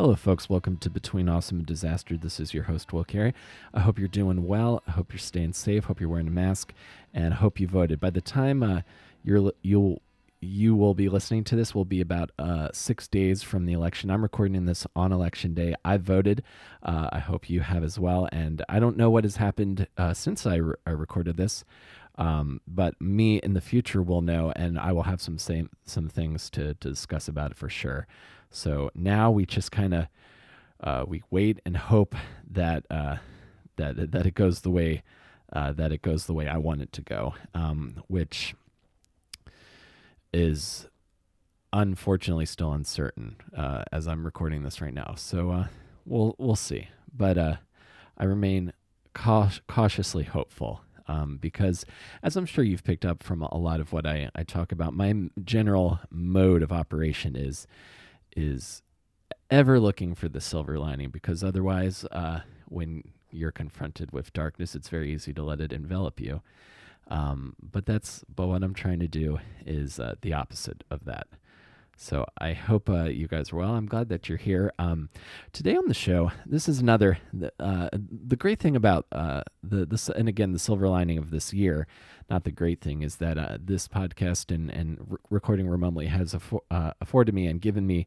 Hello, folks. Welcome to Between Awesome and Disaster. This is your host, Will Carey. I hope you're doing well. I hope you're staying safe. Hope you're wearing a mask, and I hope you voted. By the time you will be listening to this, will be about 6 days from the election. I'm recording this on election day. I voted. I hope you have as well. And I don't know what has happened since I recorded this. But me in the future will know, and I will have some things to discuss about it for sure. So now we just kind of we wait and hope that that it goes the way I want it to go, which is unfortunately still uncertain as I'm recording this right now. So we'll see, but I remain cautiously hopeful. Because as I'm sure you've picked up from a lot of what I talk about, my general mode of operation is ever looking for the silver lining, because otherwise, when you're confronted with darkness, it's very easy to let it envelop you. But what I'm trying to do is the opposite of that. So I hope you guys are well. I'm glad that you're here. Today on the show, this is another, the great thing about this, and again, the silver lining of this year, not the great thing, is that this podcast and recording remotely has afforded me and given me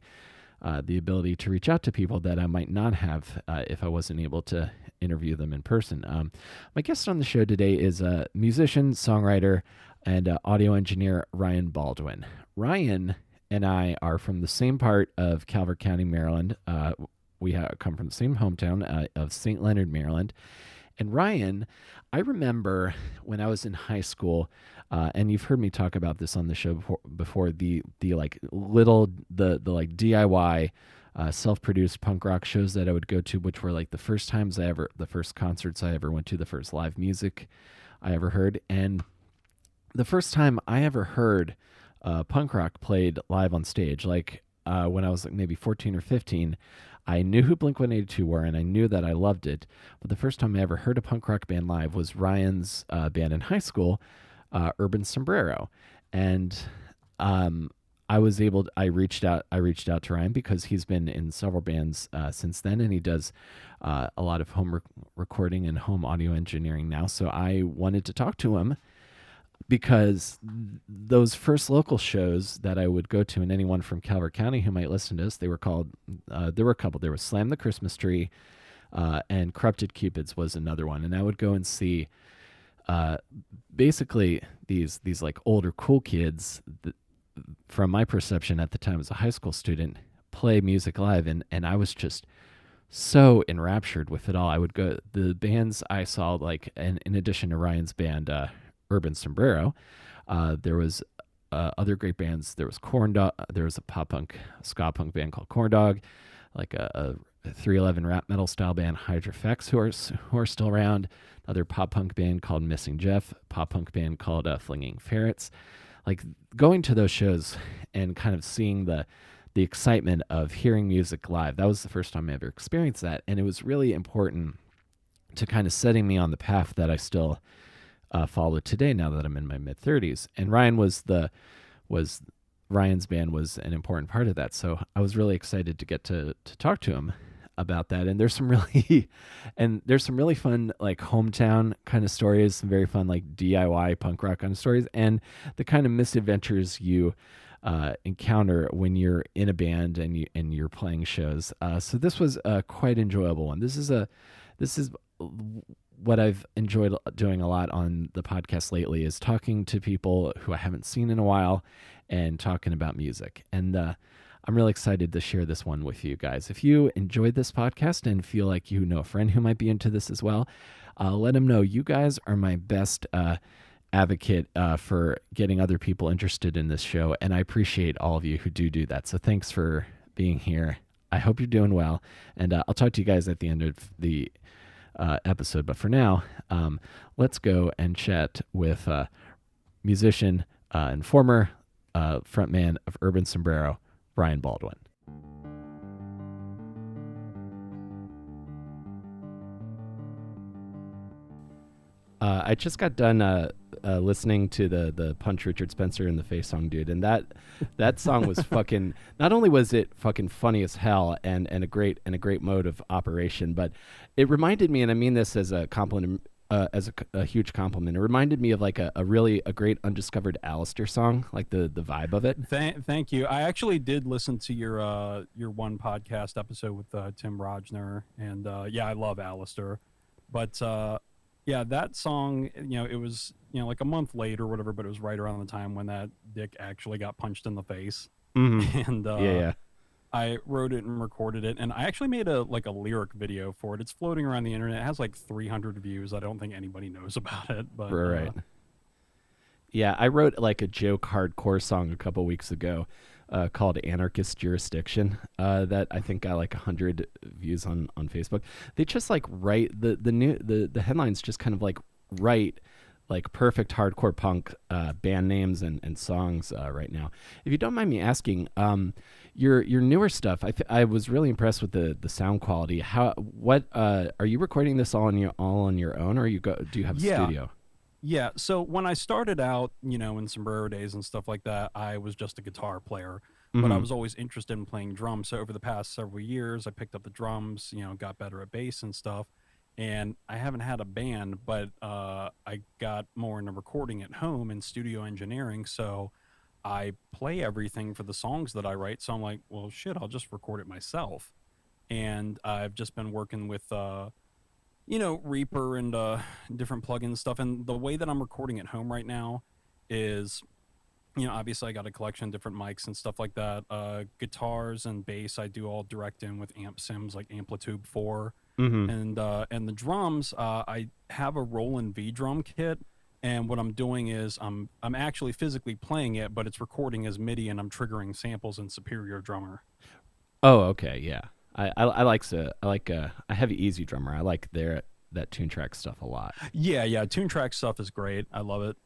the ability to reach out to people that I might not have if I wasn't able to interview them in person. My guest on the show today is a musician, songwriter, and audio engineer, Ryan Baldwin. Ryan and I are from the same part of Calvert County, Maryland. We come from the same hometown of St.Leonard, Maryland. And Ryan, I remember when I was in high school, and you've heard me talk about this on the show before, the DIY self-produced punk rock shows that I would go to, which were like the first concerts I ever went to, the first live music I ever heard. And the first time I ever heard punk rock played live on stage, like when I was like maybe 14 or 15, I knew who Blink-182 were, and I knew that I loved it. But the first time I ever heard a punk rock band live was Ryan's band in high school, Urban Sombrero. And I reached out to Ryan because he's been in several bands since then, and he does a lot of home recording and home audio engineering now. So I wanted to talk to him, because those first local shows that I would go to, and anyone from Calvert County who might listen to us, they were called, there were a couple. There was Slam the Christmas Tree, and Corrupted Cupids was another one. And I would go and see basically these like older cool kids that, from my perception at the time as a high school student, play music live. And I was just so enraptured with it all. I would go, the bands I saw, like, and in addition to Ryan's band, Urban Sombrero, there was other great bands. There was Corn Dog. There was a pop punk, ska punk band called Corn Dog, like a 311 rap metal style band, Hydrofex, who are still around. Another pop punk band called Missing Jeff. Pop punk band called Flinging Ferrets. Like, going to those shows and kind of seeing the excitement of hearing music live. That was the first time I ever experienced that, and it was really important to kind of setting me on the path that I still follow today, now that I'm in my mid-30s. And Ryan's band was an important part of that. So I was really excited to get to talk to him about that. And there's some really fun, like, hometown kind of stories, some very fun, like, DIY punk rock kind of stories, and the kind of misadventures you encounter when you're in a band and you're playing shows. So this was a quite enjoyable one. This is what I've enjoyed doing a lot on the podcast lately, is talking to people who I haven't seen in a while and talking about music. And I'm really excited to share this one with you guys. If you enjoyed this podcast and feel like you know a friend who might be into this as well, let them know. You guys are my best advocate for getting other people interested in this show, and I appreciate all of you who do that. So thanks for being here. I hope you're doing well, and I'll talk to you guys at the end of the episode. But for now, let's go and chat with musician and former frontman of Urban Sombrero, Ryan Baldwin. I just got done listening to the Punch Richard Spencer in the Face song, dude, and that song was fucking. Not only was it fucking funny as hell and a great mode of operation, but it reminded me, and I mean this as a compliment. As a huge compliment, it reminded me of like a really great undiscovered Alistair song, like the vibe of it. Thank you. I actually did listen to your one podcast episode with Tim Rogner, and yeah, I love Alistair. But yeah, that song, it was like a month later or whatever, but it was right around the time when that dick actually got punched in the face, and Yeah. I wrote it and recorded it, and I actually made a lyric video for it. It's floating around the internet. It has like 300 views. I don't think anybody knows about it, but Right. Yeah, I wrote like a joke hardcore song a couple weeks ago called Anarchist Jurisdiction that I think got like 100 views on Facebook. They just like write the headlines just kind of like write like perfect hardcore punk band names and songs right now. If you don't mind me asking, your newer stuff, I was really impressed with the sound quality. What are you recording this all on your own, or do you have a studio? Yeah, so when I started out, in Sombrero days and stuff like that, I was just a guitar player, but I was always interested in playing drums. So over the past several years, I picked up the drums, got better at bass and stuff. And I haven't had a band, but I got more into recording at home and studio engineering. So I play everything for the songs that I write. So I'm like, well, shit, I'll just record it myself. And I've just been working with Reaper and different plugin stuff. And the way that I'm recording at home right now is, obviously I got a collection of different mics and stuff like that. Guitars and bass, I do all direct in with amp sims like Amplitude 4. And the drums, I have a Roland V drum kit. And what I'm doing is I'm actually physically playing it, but it's recording as MIDI, and I'm triggering samples in Superior Drummer. Oh, okay, yeah. I like I have Easy Drummer. I like that Tune Track stuff a lot. Yeah. Tune Track stuff is great. I love it.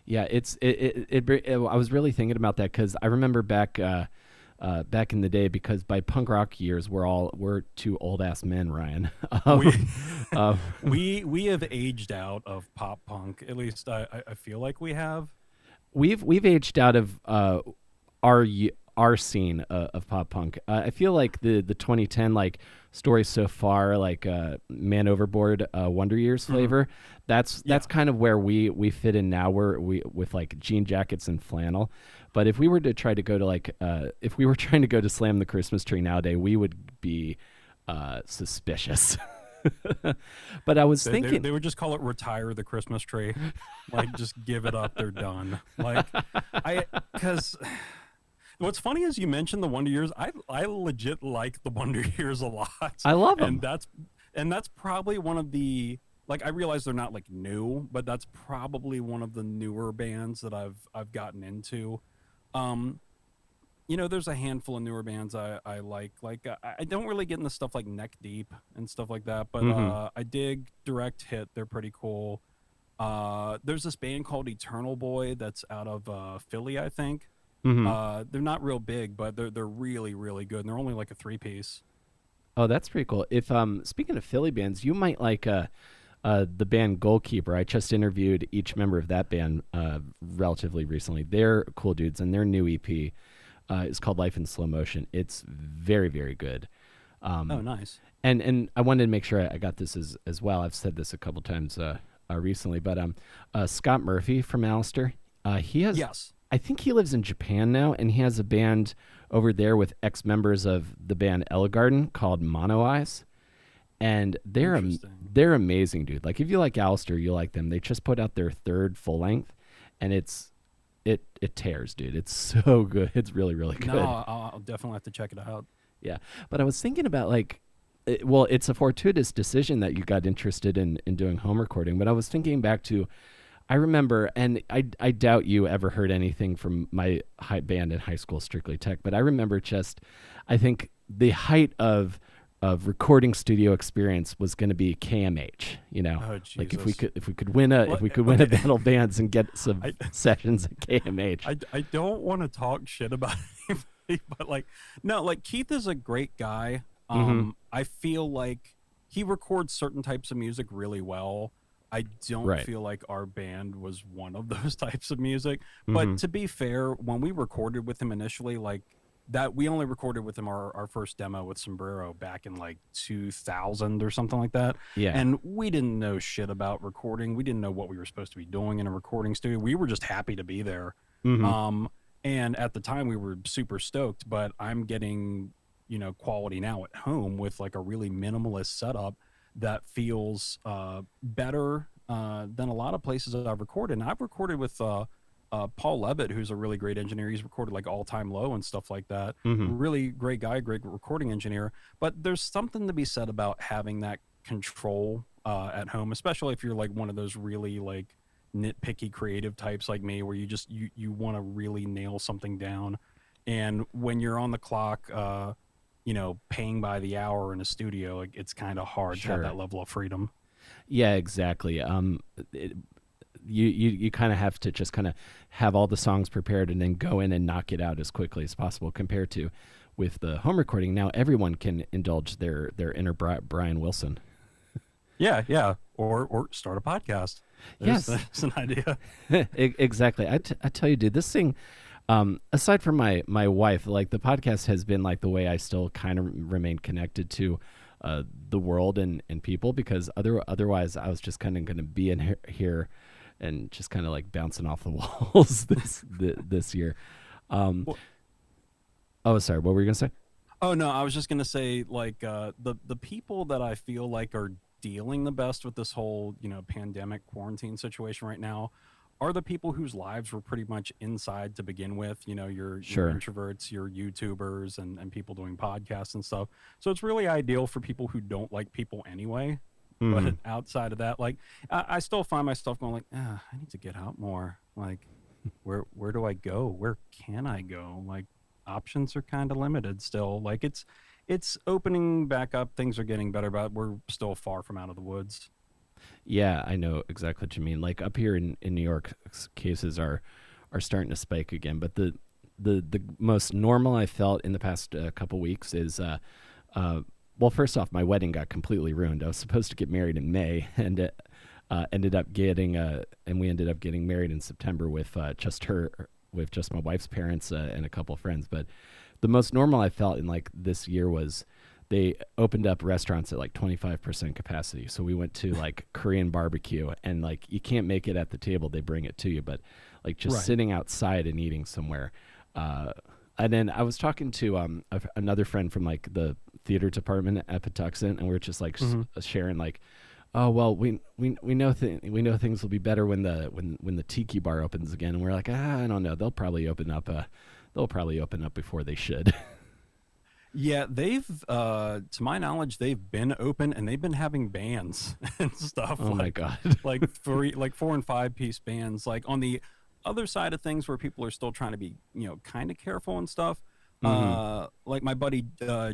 Yeah, I was really thinking about that because I remember back in the day, because by punk rock years we're two old ass men, Ryan. We have aged out of pop punk. At least I feel like we have. We've aged out of our scene of pop punk. I feel like the 2010 like story so far, like Man Overboard, Wonder Years flavor. That's kind of where we fit in now. We with like jean jackets and flannel. But if we were to try to go to if we were trying to go to Slam the Christmas Tree nowadays, we would be suspicious. But I was thinking they would just call it Retire the Christmas Tree, like just give it up. They're done. Like because. What's funny is you mentioned the Wonder Years. I legit like the Wonder Years a lot. I love them, and that's probably one of the, like, I realize they're not like new, but that's probably one of the newer bands that I've gotten into. There's a handful of newer bands I like. Like I don't really get into stuff like Neck Deep and stuff like that, but I dig Direct Hit. They're pretty cool. There's this band called Eternal Boy that's out of Philly, I think. They're not real big, but they're really, really good, and they're only like a 3-piece. Oh, that's pretty cool. If speaking of Philly bands, you might like the band Goalkeeper. I just interviewed each member of that band relatively recently. They're cool dudes, and their new EP is called Life in Slow Motion. It's very, very good. Oh, nice. And I wanted to make sure I got this as well. I've said this a couple times recently, but Scott Murphy from Alistair, he has. Yes. I think he lives in Japan now, and he has a band over there with ex-members of the band Ellegarden called Mono Eyes, and they're amazing, dude. Like if you like Alistair, you like them. They just put out their 3rd full length, and it tears, dude. It's so good. It's really, really good. No, I'll definitely have to check it out. Yeah, but I was thinking about it's a fortuitous decision that you got interested in doing home recording. But I was thinking back to. I remember, and I doubt you ever heard anything from my band in high school, Strictly Tech, but I remember I think the height of recording studio experience was going to be KMH. Oh, like if we could win a Battle Bands and get some sessions at KMH. I don't want to talk shit about anybody, but no, Keith is a great guy. I feel like he records certain types of music really well. I don't Right. feel like our band was one of those types of music. But Mm-hmm. to be fair, when we recorded with him initially, like that, we only recorded with him our first demo with Sombrero back in like 2000 or something like that. Yeah. And we didn't know shit about recording. We didn't know what we were supposed to be doing in a recording studio. We were just happy to be there. Mm-hmm. Um, and at the time we were super stoked, but I'm getting, quality now at home with like a really minimalist setup that feels better than a lot of places that I've recorded. And I've recorded with Paul Levitt, who's a really great engineer. He's recorded like All Time Low and stuff like that. Mm-hmm. Really great guy, great recording engineer. But there's something to be said about having that control at home, especially if you're like one of those really like nitpicky creative types like me, where you want to really nail something down. And when you're on the clock, paying by the hour in a studio, like it's kind of hard to have Sure. that level of freedom. Yeah, exactly. You kind of have to just kind of have all the songs prepared and then go in and knock it out as quickly as possible, compared to with the home recording. Now everyone can indulge their inner Brian Wilson. Yeah. Or start a podcast. Yes. There's an idea. Exactly. I tell you, dude, this thing, aside from my wife, like the podcast has been like the way I still kind of remain connected to the world and people, because otherwise I was just kind of going to be in here and just kind of like bouncing off the walls this year. Well, Oh, sorry. What were you going to say? oh no, I was just gonna say like the people that I feel like are dealing the best with this whole pandemic quarantine situation right now are the people whose lives were pretty much inside to begin with. Your Sure. introverts, your YouTubers, and people doing podcasts and stuff. So it's really ideal for people who don't like people anyway. Mm-hmm. But outside of that, like I still find myself going like, I need to get out more. Like, where do I go? Where can I go? Like, options are kind of limited still. Like it's opening back up. Things are getting better, but we're still far from out of the woods. Yeah, I know exactly what you mean. Like up here in New York, cases are starting to spike again. But the most normal I felt in the past couple weeks is, well, first off, my wedding got completely ruined. I was supposed to get married in May, and we ended up getting married in September with just my wife's parents and a couple friends. But the most normal I felt in like this year was they opened up restaurants at like 25% capacity. So we went to like Korean barbecue, and like you can't make it at the table, they bring it to you, but like just Right. sitting outside and eating somewhere. And then I was talking to another friend from like the theater department at Patuxent, and we are just like sharing like, oh well, we know we know things will be better when the tiki bar opens again, and we're like, I don't know, they'll probably open up before they should. Yeah, they've to my knowledge, they've been open and they've been having bands and stuff Oh my like god. like 4 and 5 piece bands. Like on the other side of things where people are still trying to be, kind of careful and stuff. Mm-hmm. Like my buddy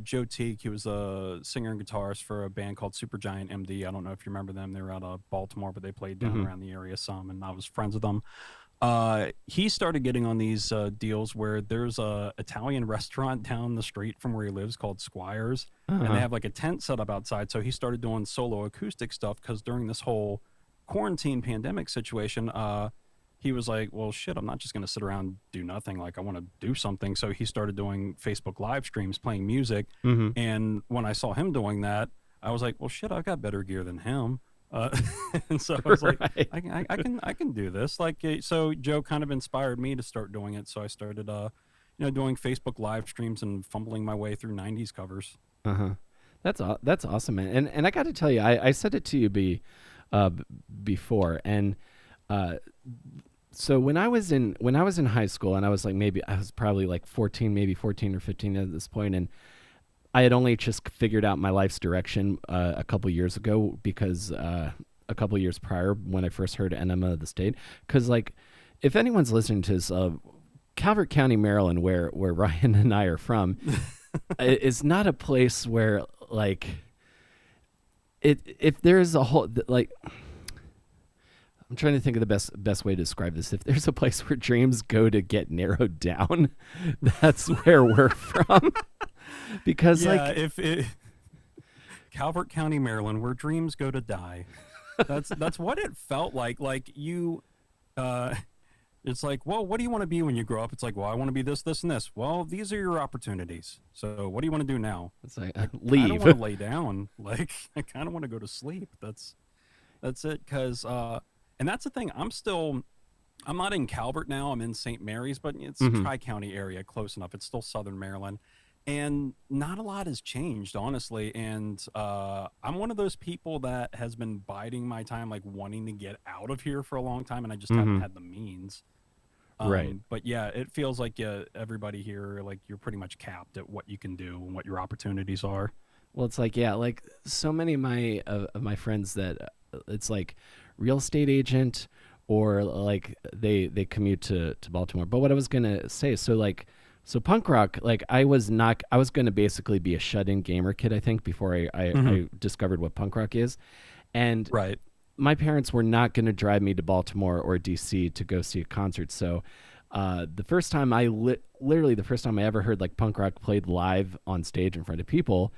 Joe Teague, he was a singer and guitarist for a band called Supergiant MD. I don't know if you remember them. They were out of Baltimore, but they played down Mm-hmm. around the area some, and I was friends with them. He started getting on these deals where there's a Italian restaurant down the street from where he lives called Squires, and Uh-huh. they have like a tent set up outside. So he started doing solo acoustic stuff because during this whole quarantine pandemic situation, he was like, well, shit, I'm not just going to sit around and do nothing. Like, I want to do something. So he started doing Facebook live streams, playing music. Mm-hmm. And when I saw him doing that, I was like, well, shit, I've got better gear than him. Uh, and so I was like, Right. I can do this. Like, so Joe kind of inspired me to start doing it. So I started, doing Facebook live streams and fumbling my way through 90s covers. Uh-huh. That's awesome, man. And I got to tell you, I said it to you before, and so when I was in high school, and I was probably like 14, maybe 14 or 15 at this point, and I had only just figured out my life's direction a couple years ago, because a couple years prior, when I first heard Enema of the State, because like if anyone's listening to this, Calvert County, Maryland, where Ryan and I are from, is not a place where like if there's a whole like. I'm trying to think of the best way to describe this. If there's a place where dreams go to get narrowed down, that's where we're from. Because Yeah, if it, Calvert County, Maryland, where dreams go to die. That's what it felt like. Like you, uh, it's like, well, what do you want to be when you grow up? It's like, well, I want to be this, this, and this. Well, these are your opportunities. So what do you want to do now? It's like I kind of leave. want to lay down. Like I kind of want to go to sleep. That's it. Cause and that's the thing. I'm not in Calvert now. I'm in St. Mary's, but it's Hmm. Tri-County area, close enough. It's still Southern Maryland, and not a lot has changed, honestly. And I'm one of those people that has been biding my time, like wanting to get out of here for a long time, and I just haven't Hmm. had the means. Right. But yeah, it feels like everybody here, like you're pretty much capped at what you can do and what your opportunities are. Well, it's like, yeah, like so many of my friends that it's like real estate agent, or like they commute to Baltimore. But what I was gonna say, so like, so punk rock, like I was gonna basically be a shut-in gamer kid, I think, before Hmm. I discovered what punk rock is. And Right. my parents were not going to drive me to Baltimore or DC to go see a concert. So the first time literally the first time I ever heard like punk rock played live on stage in front of people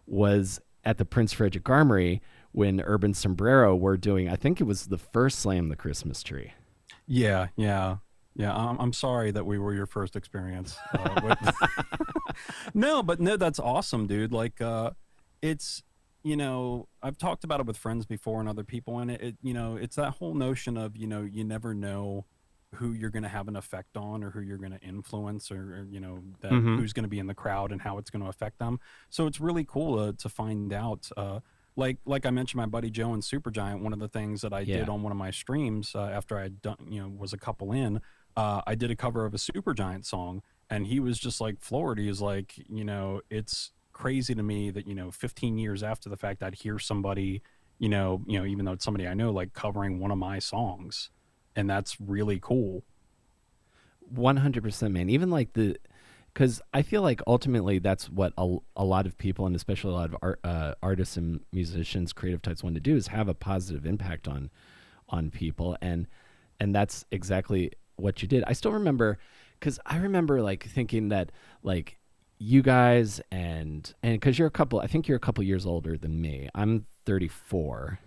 was at the Prince Frederick Armory when Urban Sombrero were doing, I think it was the first Slam the Christmas Tree. Yeah, yeah, yeah. I'm sorry that we were your first experience. No, but no, that's awesome, dude. Like, it's I've talked about it with friends before and other people, and it's that whole notion of you never know who you're going to have an effect on or who you're going to influence or that Mm-hmm. who's going to be in the crowd and how it's going to affect them. So it's really cool to find out. Like I mentioned, my buddy Joe and Supergiant. One of the things that I Yeah. did on one of my streams after I'd done, was a couple in, I did a cover of a Supergiant song, and he was just like floored. He was like, it's crazy to me that 15 years after the fact, I'd hear somebody, even though it's somebody I know, like covering one of my songs, and that's really cool. 100%, man. Even like because I feel like ultimately that's what a lot of people, and especially a lot of artists and musicians, creative types, want to do, is have a positive impact on people. And that's exactly what you did. I still remember, because I remember like thinking that like you guys, and because I think you're a couple years older than me. I'm 34.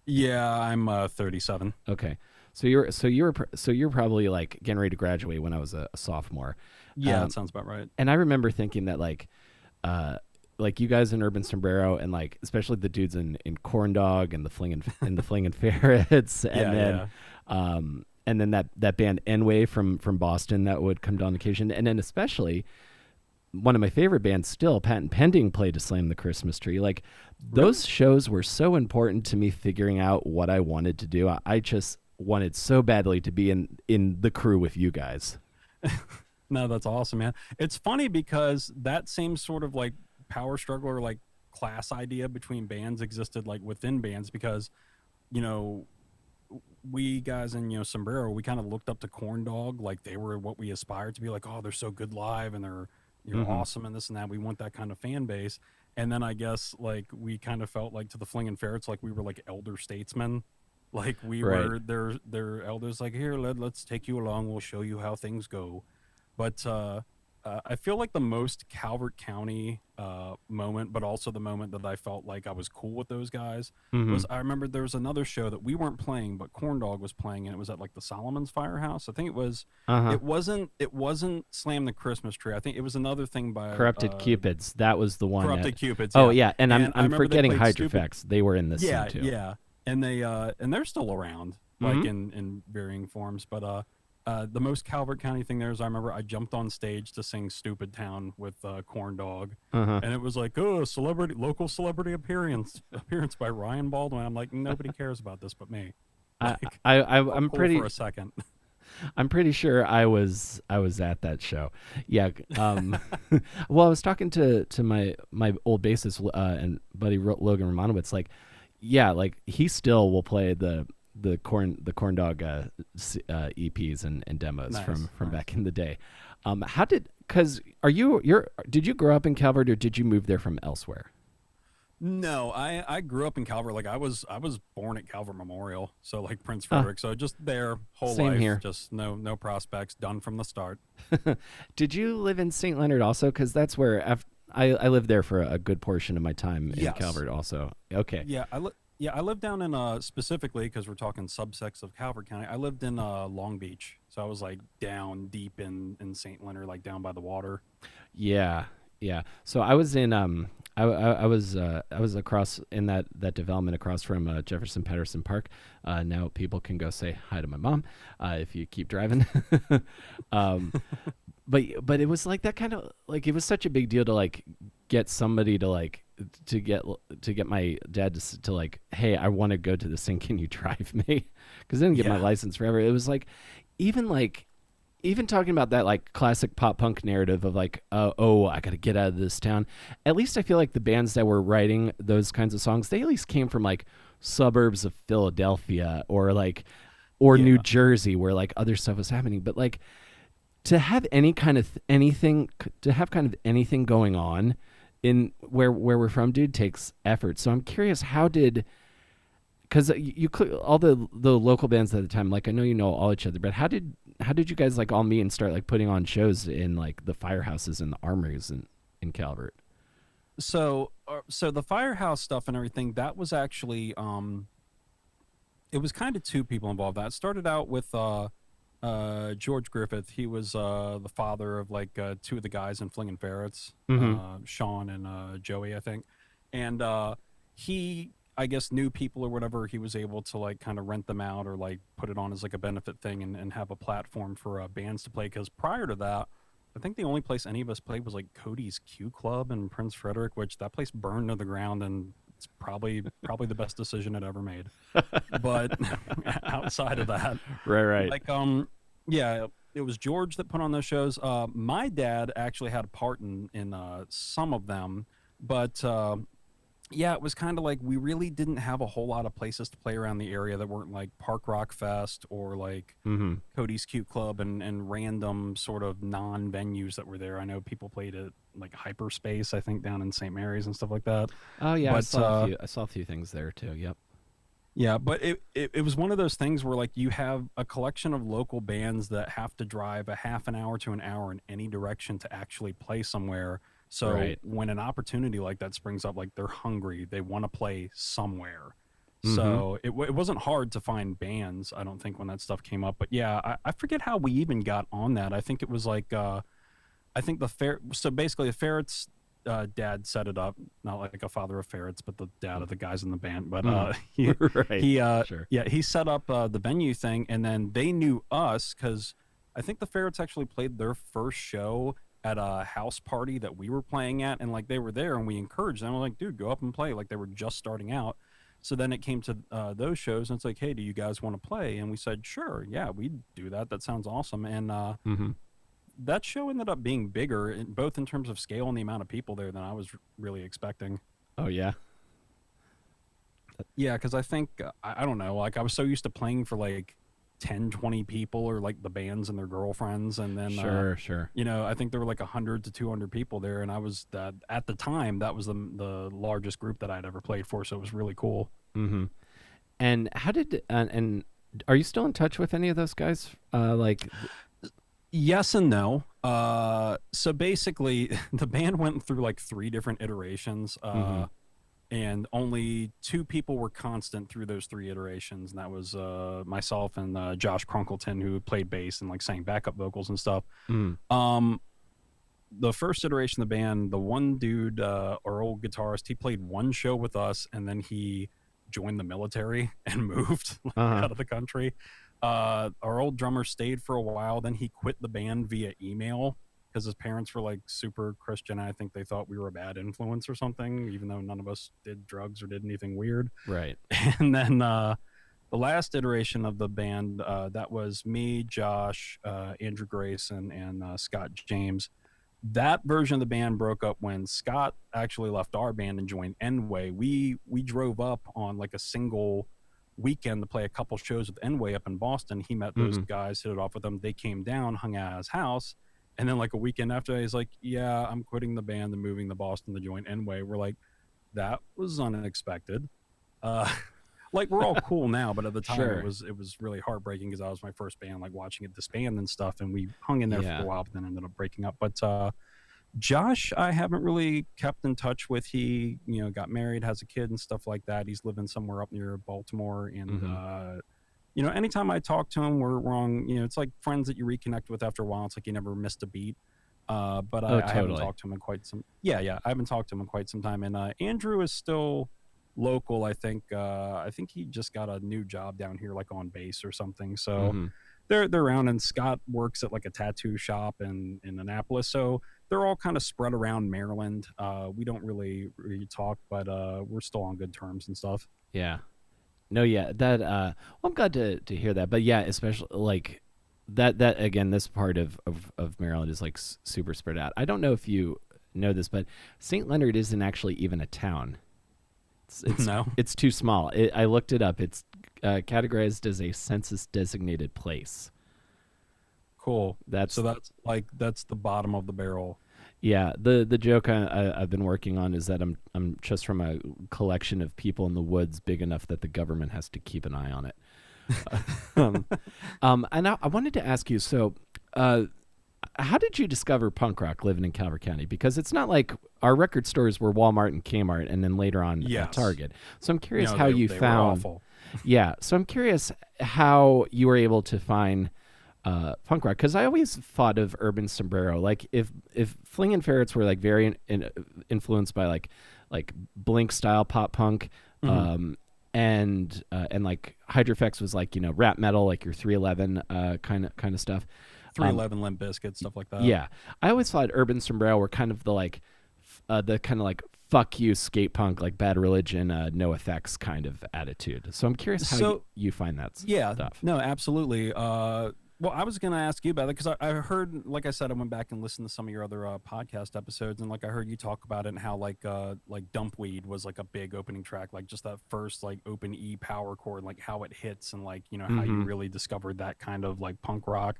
Yeah, I'm 37. Okay. So you're probably like getting ready to graduate when I was a sophomore. Yeah, that Um, sounds about right. and I remember thinking that uh like you guys in Urban Sombrero, and like especially the dudes in Corn Dog and the Flingin' Ferrets, Yeah, yeah. and then that band N-Way from Boston that would come down on occasion, and then especially one of my favorite bands still, Patent Pending, played to Slam the Christmas Tree. Like Really? those shows were so important to me figuring out what I wanted to do. I just wanted so badly to be in the crew with you guys. No, that's awesome, man. It's funny because that same sort of like power struggle or like class idea between bands existed like within bands because, you know, we guys in Sombrero, we kind of looked up to Corn Dog, like they were what we aspired to be. Like, oh, they're so good live and they're Mm-hmm. awesome and this and that. We want that kind of fan base. And then I guess like we kind of felt like to the Flingin' Ferrets, like we were like elder statesmen, like we Right. were their elders. Like, here, let's take you along. We'll show you how things go. But I feel like the most Calvert County moment, but also the moment that I felt like I was cool with those guys, Mm-hmm. was I remember there was another show that we weren't playing, but Corn Dog was playing, and it was at like the Solomon's Firehouse. I think it was. Uh-huh. It wasn't Slam the Christmas Tree. I think it was another thing by Corrupted Cupids. That was the one that. Corrupted Cupids. Oh Yeah, yeah, and and I I'm remember they forgetting played Stupid. Hydrofax. They were in this scene Yeah, too. yeah, and they're still around, like Mm-hmm. in varying forms. But the most Calvert County thing there is I remember I jumped on stage to sing "Stupid Town" with Corn Dog, Uh-huh. and it was like, oh, local celebrity appearance by Ryan Baldwin. I'm like, nobody cares about this but me. I, Like, felt I'm cool pretty for a second. I'm pretty sure I was at that show. Yeah. Well, I was talking to my old bassist and buddy Logan Romanowitz. Like, yeah, like he still will play the corn dog EPs and demos Nice, from nice. back in the day. How did because did you grow up in Calvert, or did you move there from elsewhere? No, I grew up in Calvert. Like I was born at Calvert Memorial, so like Prince Ah, Frederick. So just there whole same life, here. just no prospects, done from the start. Did you live in St. Leonard also? Because that's where I lived there for a good portion of my time in Yes. Calvert also. Okay. Yeah, Yeah, I lived down in specifically because we're talking subsects of Calvert County. I lived in Long Beach, so I was like down deep in St. Leonard, like down by the water. Yeah, yeah. So I was in I was across in that development across from Jefferson Patterson Park. Now people can go say hi to my mom if you keep driving. um, but it was like that kind of like it was such a big deal to like get somebody to like to get my dad to like, hey, I want to go to this thing, can you drive me? Because I didn't get my Yeah, license forever. It was even like even talking about that like classic pop punk narrative of like, oh, I got to get out of this town. At least I feel like the bands that were writing those kinds of songs, they at least came from like suburbs of Philadelphia or like or New yeah. Jersey where like other stuff was happening. But like to have any kind of anything to have kind of anything going on in where we're from, dude, takes effort. So I'm curious, how did because all the local bands at the time, like I know you know all each other, but how did you guys like all meet and start like putting on shows in like the firehouses and the armories in Calvert? So the firehouse stuff and everything, that was actually it was kind of two people involved. That started out with George Griffith. He was the father of like two of the guys in Flingin' Ferrets, Mm-hmm. Sean and Joey, I think. And he, I guess, knew people or whatever. He was able to like kind of rent them out or like put it on as like a benefit thing and have a platform for bands to play. Because prior to that, I think the only place any of us played was like Cody's Q Club in Prince Frederick, which that place burned to the ground, and it's probably the best decision it ever made. But outside of that, Right, right. like yeah, it was George that put on those shows. My dad actually had a part in some of them, but yeah, it was kind of like we really didn't have a whole lot of places to play around the area that weren't like Park Rock Fest or like Mm-hmm. Cody's Cute Club and random sort of non venues that were there. I know people played at like Hyperspace, I think, down in St. Mary's and stuff like that. Oh yeah, But I saw a few things there too. Yep. yeah, but it was one of those things where like you have a collection of local bands that have to drive a half an hour to an hour in any direction to actually play somewhere. So Right. when an opportunity like that springs up, like they're hungry, they want to play somewhere. Mm-hmm. So it wasn't hard to find bands, I don't think, when that stuff came up. But yeah, I forget how we even got on that. I think it was like I think the fair. So basically, the ferrets. Dad set it up, not like a father of ferrets, but the dad of the guys in the band. But he Mm-hmm. Right. he Sure. yeah, he set up the venue thing, and then they knew us because I think the ferrets actually played their first show at a house party that we were playing at, and like they were there, and we encouraged them. We're like, dude, go up and play. Like they were just starting out. So then it came to those shows, and it's like, hey, do you guys want to play? And we said, sure, yeah, we'd do that. That sounds awesome. And Mm-hmm. that show ended up being bigger, both in terms of scale and the amount of people there than I was really expecting. Oh yeah. Yeah, because I think, I don't know, like I was so used to playing for like 10, 20 people or like the bands and their girlfriends. And then, Sure. Sure. I think there were like 100 to 200 people there. And I was, at the time, that was the largest group that I'd ever played for. So it was really cool. Mm-hmm. And how did and are you still in touch with any of those guys? Like. Yes and no. So basically, the band went through like three different iterations. Mm-hmm. And only two people were constant through those three iterations, and that was myself and Josh Crunkleton, who played bass and like sang backup vocals and stuff. Mm. um the first iteration of the band, the one dude, our old guitarist, he played one show with us, and then he joined the military and moved like, Uh-huh. out of the country. Our old drummer stayed for a while, then he quit the band via email because his parents were like super Christian. I think they thought we were a bad influence or something, even though none of us did drugs or did anything weird. Right. And then the last iteration of the band, that was me, Josh, Andrew Grayson, and Scott James. That version of the band broke up when Scott actually left our band and joined Enway. We drove up on like a single weekend to play a couple shows with Enway up in Boston. He met those Mm-hmm. guys, hit it off with them. They came down, hung out at his house, and then like a weekend after, he's like, "Yeah, I'm quitting the band and moving to Boston to join Enway." We're like, "That was unexpected." Uh, like we're all cool now, but at the time Sure. it was really heartbreaking because I was my first band, like watching it disband and stuff, and we hung in there for Yeah. a while, but then ended up breaking up. But Josh, I haven't really kept in touch with. He, got married, has a kid and stuff like that. He's living somewhere up near Baltimore. And, Mm-hmm. anytime I talk to him, we're wrong. It's like friends that you reconnect with after a while. It's like you never missed a beat. But Oh, I haven't totally. talked to him in quite some, yeah, I haven't talked to him in quite some time. And Andrew is still local. I think he just got a new job down here, like on base or something. So Mm-hmm. they're around, and Scott works at like a tattoo shop in Annapolis. So they're all kind of spread around Maryland. We don't really talk, but we're still on good terms and stuff. Yeah. No, yeah, that well, I'm glad to hear that. But yeah, especially like that again, this part of Maryland is like super spread out. I don't know if you know this, but St. Leonard isn't actually even a town. It's it's No, it's too small. I looked it up. It's categorized as a census designated place. cool. So That's that's the bottom of the barrel. Yeah, the joke I've been working on is that I'm just from a collection of people in the woods big enough that the government has to keep an eye on it. um, and I wanted to ask you, so how did you discover punk rock living in Calvert County? Because it's not like our record stores were Walmart and Kmart, and then later on Yes. Target. So I'm curious No, how you they were found. awful. Yeah, so I'm curious how you were able to find punk rock, because I always thought of Urban Sombrero. Like if Fling and Ferrets were like very influenced by like Blink style pop punk, Hmm. and like Hydrofex was like rap metal, like your 311 kind of stuff. Um, 311 Limp Bizkit, stuff like that. yeah, I always thought Urban Sombrero were kind of the kind of like fuck you skate punk, like Bad Religion, no effects kind of attitude. So I'm curious how So you find that yeah, stuff. no, absolutely. Well, I was gonna ask you about it because I heard, like I said, I went back and listened to some of your other podcast episodes, and like I heard you talk about it and how like Dumpweed was like a big opening track, like just that first like open E power chord, like how it hits, and like how you Mm-hmm. really discovered that kind of like punk rock.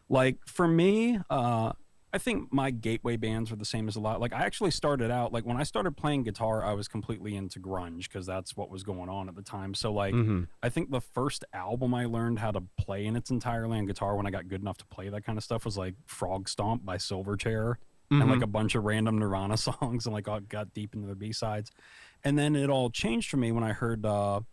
Like for me, I think my gateway bands are the same as a lot. Like I actually started out like when I started playing guitar, I was completely into grunge because that's what was going on at the time. So like Mm-hmm. I think the first album I learned how to play in its entirely on guitar when I got good enough to play that kind of stuff was like Frog Stomp by Silverchair and Mm-hmm. like a bunch of random Nirvana songs, and like I got deep into the B sides. And then it all changed for me when I heard God,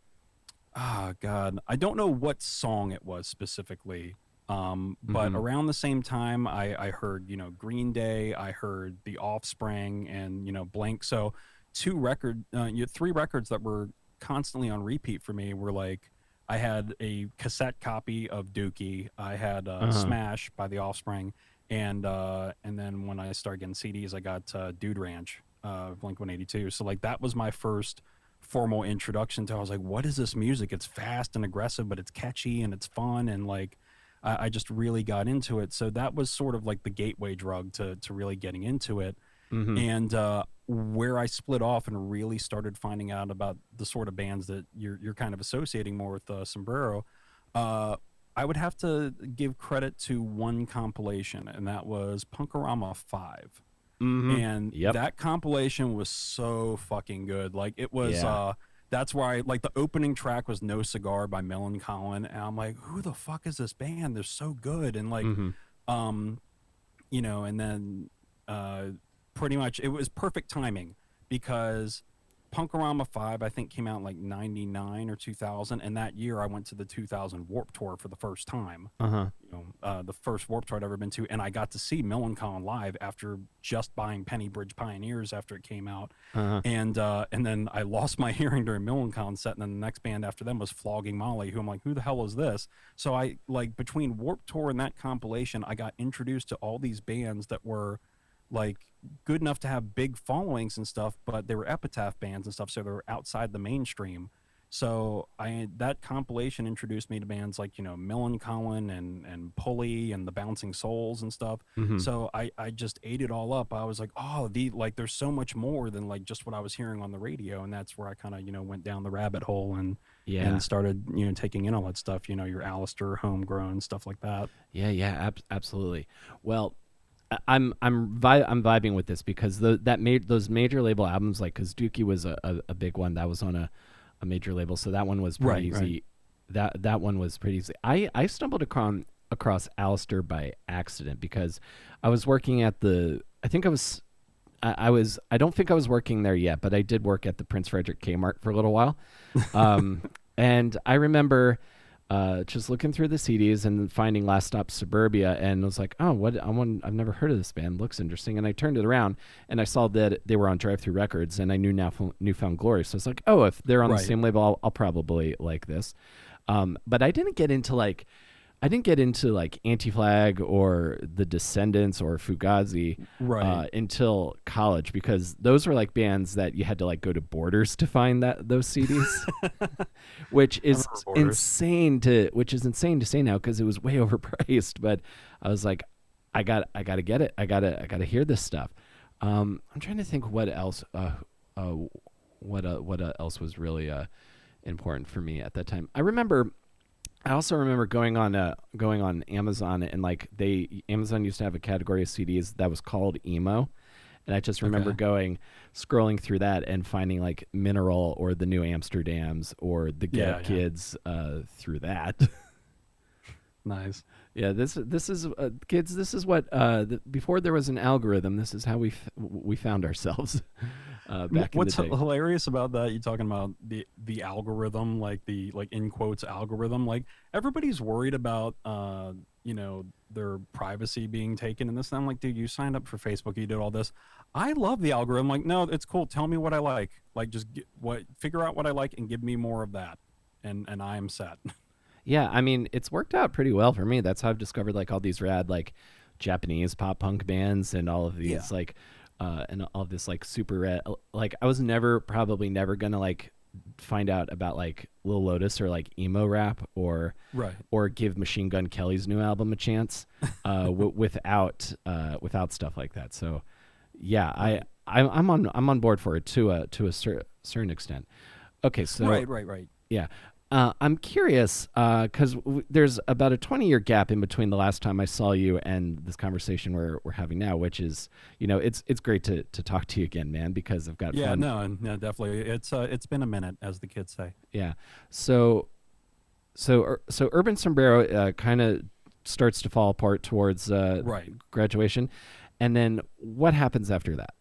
I don't know what song it was specifically. But Mm-hmm. around the same time, I heard, Green Day, I heard The Offspring, and, Blank. So three records that were constantly on repeat for me were like, I had a cassette copy of Dookie, I had Uh-huh. Smash by The Offspring, and then when I started getting CDs, I got Dude Ranch, Blink 182. So like that was my first formal introduction to. I was like, what is this music? It's fast and aggressive, but it's catchy and it's fun, and like I just really got into it. So that was sort of like the gateway drug to really getting into it. Mm-hmm. And where I split off and really started finding out about the sort of bands that you're kind of associating more with Sombrero, uh, I would have to give credit to one compilation, and that was Punkorama 5. Mm-hmm. And Yep. that compilation was so fucking good. Like it was Yeah. that's where I like the opening track was No Cigar by Millen Collin, and I'm like, who the fuck is this band? They're so good. And like Mm-hmm. um and then uh pretty much it was perfect timing because Punkorama 5 I think came out in like 99 or 2000, and that year I went to the 2000 Warp Tour for the first time. Uh-huh. The first Warp Tour I'd ever been to, and I got to see Millencolin live after just buying Penny Bridge Pioneers after it came out, Uh-huh. and then I lost my hearing during Millencolin set, and then the next band after them was Flogging Molly, who I'm like, who the hell is this? So I like between Warp Tour and that compilation, I got introduced to all these bands that were like good enough to have big followings and stuff, but they were epitaph bands and stuff, so they were outside the mainstream. So I that compilation introduced me to bands like Millencolin and Pulley and the Bouncing Souls and stuff. Mm-hmm. So I just ate it all up. I was like, oh, the like there's so much more than like just what I was hearing on the radio, and that's where I kind of went down the rabbit hole Yeah. and started taking in all that stuff. Your Alistair, Homegrown, stuff like that. Yeah. Yeah. Absolutely. Well, I'm vibing with this because that made those major label albums, like because Dookie was a big one that was on a major label, so that one was pretty Right. easy. That one was pretty easy. I stumbled across Alistair by accident because I was working at I think I was I don't think I was working there yet, but I did work at the Prince Frederick Kmart for a little while. And I remember just looking through the CDs and finding Last Stop Suburbia, and was like, oh, I've never heard of this band. Looks interesting. And I turned it around, and I saw that they were on Drive Thru Records, and I knew Newfound Glory. So I was like, oh, if they're on the same label, I'll probably like this. But I didn't get into like Anti-Flag or The Descendants or Fugazi until college, because those were like bands that you had to like go to Borders to find those CDs, which is insane to say now because it was way overpriced. But I was like, I got to get it. I gotta hear this stuff. I'm trying to think what else else was really important for me at that time. I also remember going on Amazon, and like Amazon used to have a category of CDs that was called emo, and I just remember scrolling through that and finding like Mineral or the New Amsterdams or the Get Up Kids through that. Nice. Yeah, this is kids. This is what before there was an algorithm. This is how we found ourselves. Back What's in the day. Hilarious about that, you're talking about the algorithm, like the in quotes algorithm, like everybody's worried about their privacy being taken and this, and I'm like, dude, you signed up for Facebook, you did all this. I love the algorithm. Like, no, it's cool, tell me what I like, just figure out what I like and give me more of that, and I am set. Yeah, I mean, it's worked out pretty well for me. That's how I've discovered like all these rad like Japanese pop punk bands and all of these and all this like super rad. Like I was probably never gonna like find out about like Lil Lotus or like emo rap or give Machine Gun Kelly's new album a chance without stuff like that. So yeah, I'm on board for it to a certain extent. Okay, so right. Yeah. I'm curious because there's about a 20-year gap in between the last time I saw you and this conversation we're having now, which is, it's great to talk to you again, man, because I've got fun. No, definitely. It's been a minute, as the kids say. Yeah. So Urban Sombrero kind of starts to fall apart towards graduation, and then what happens after that?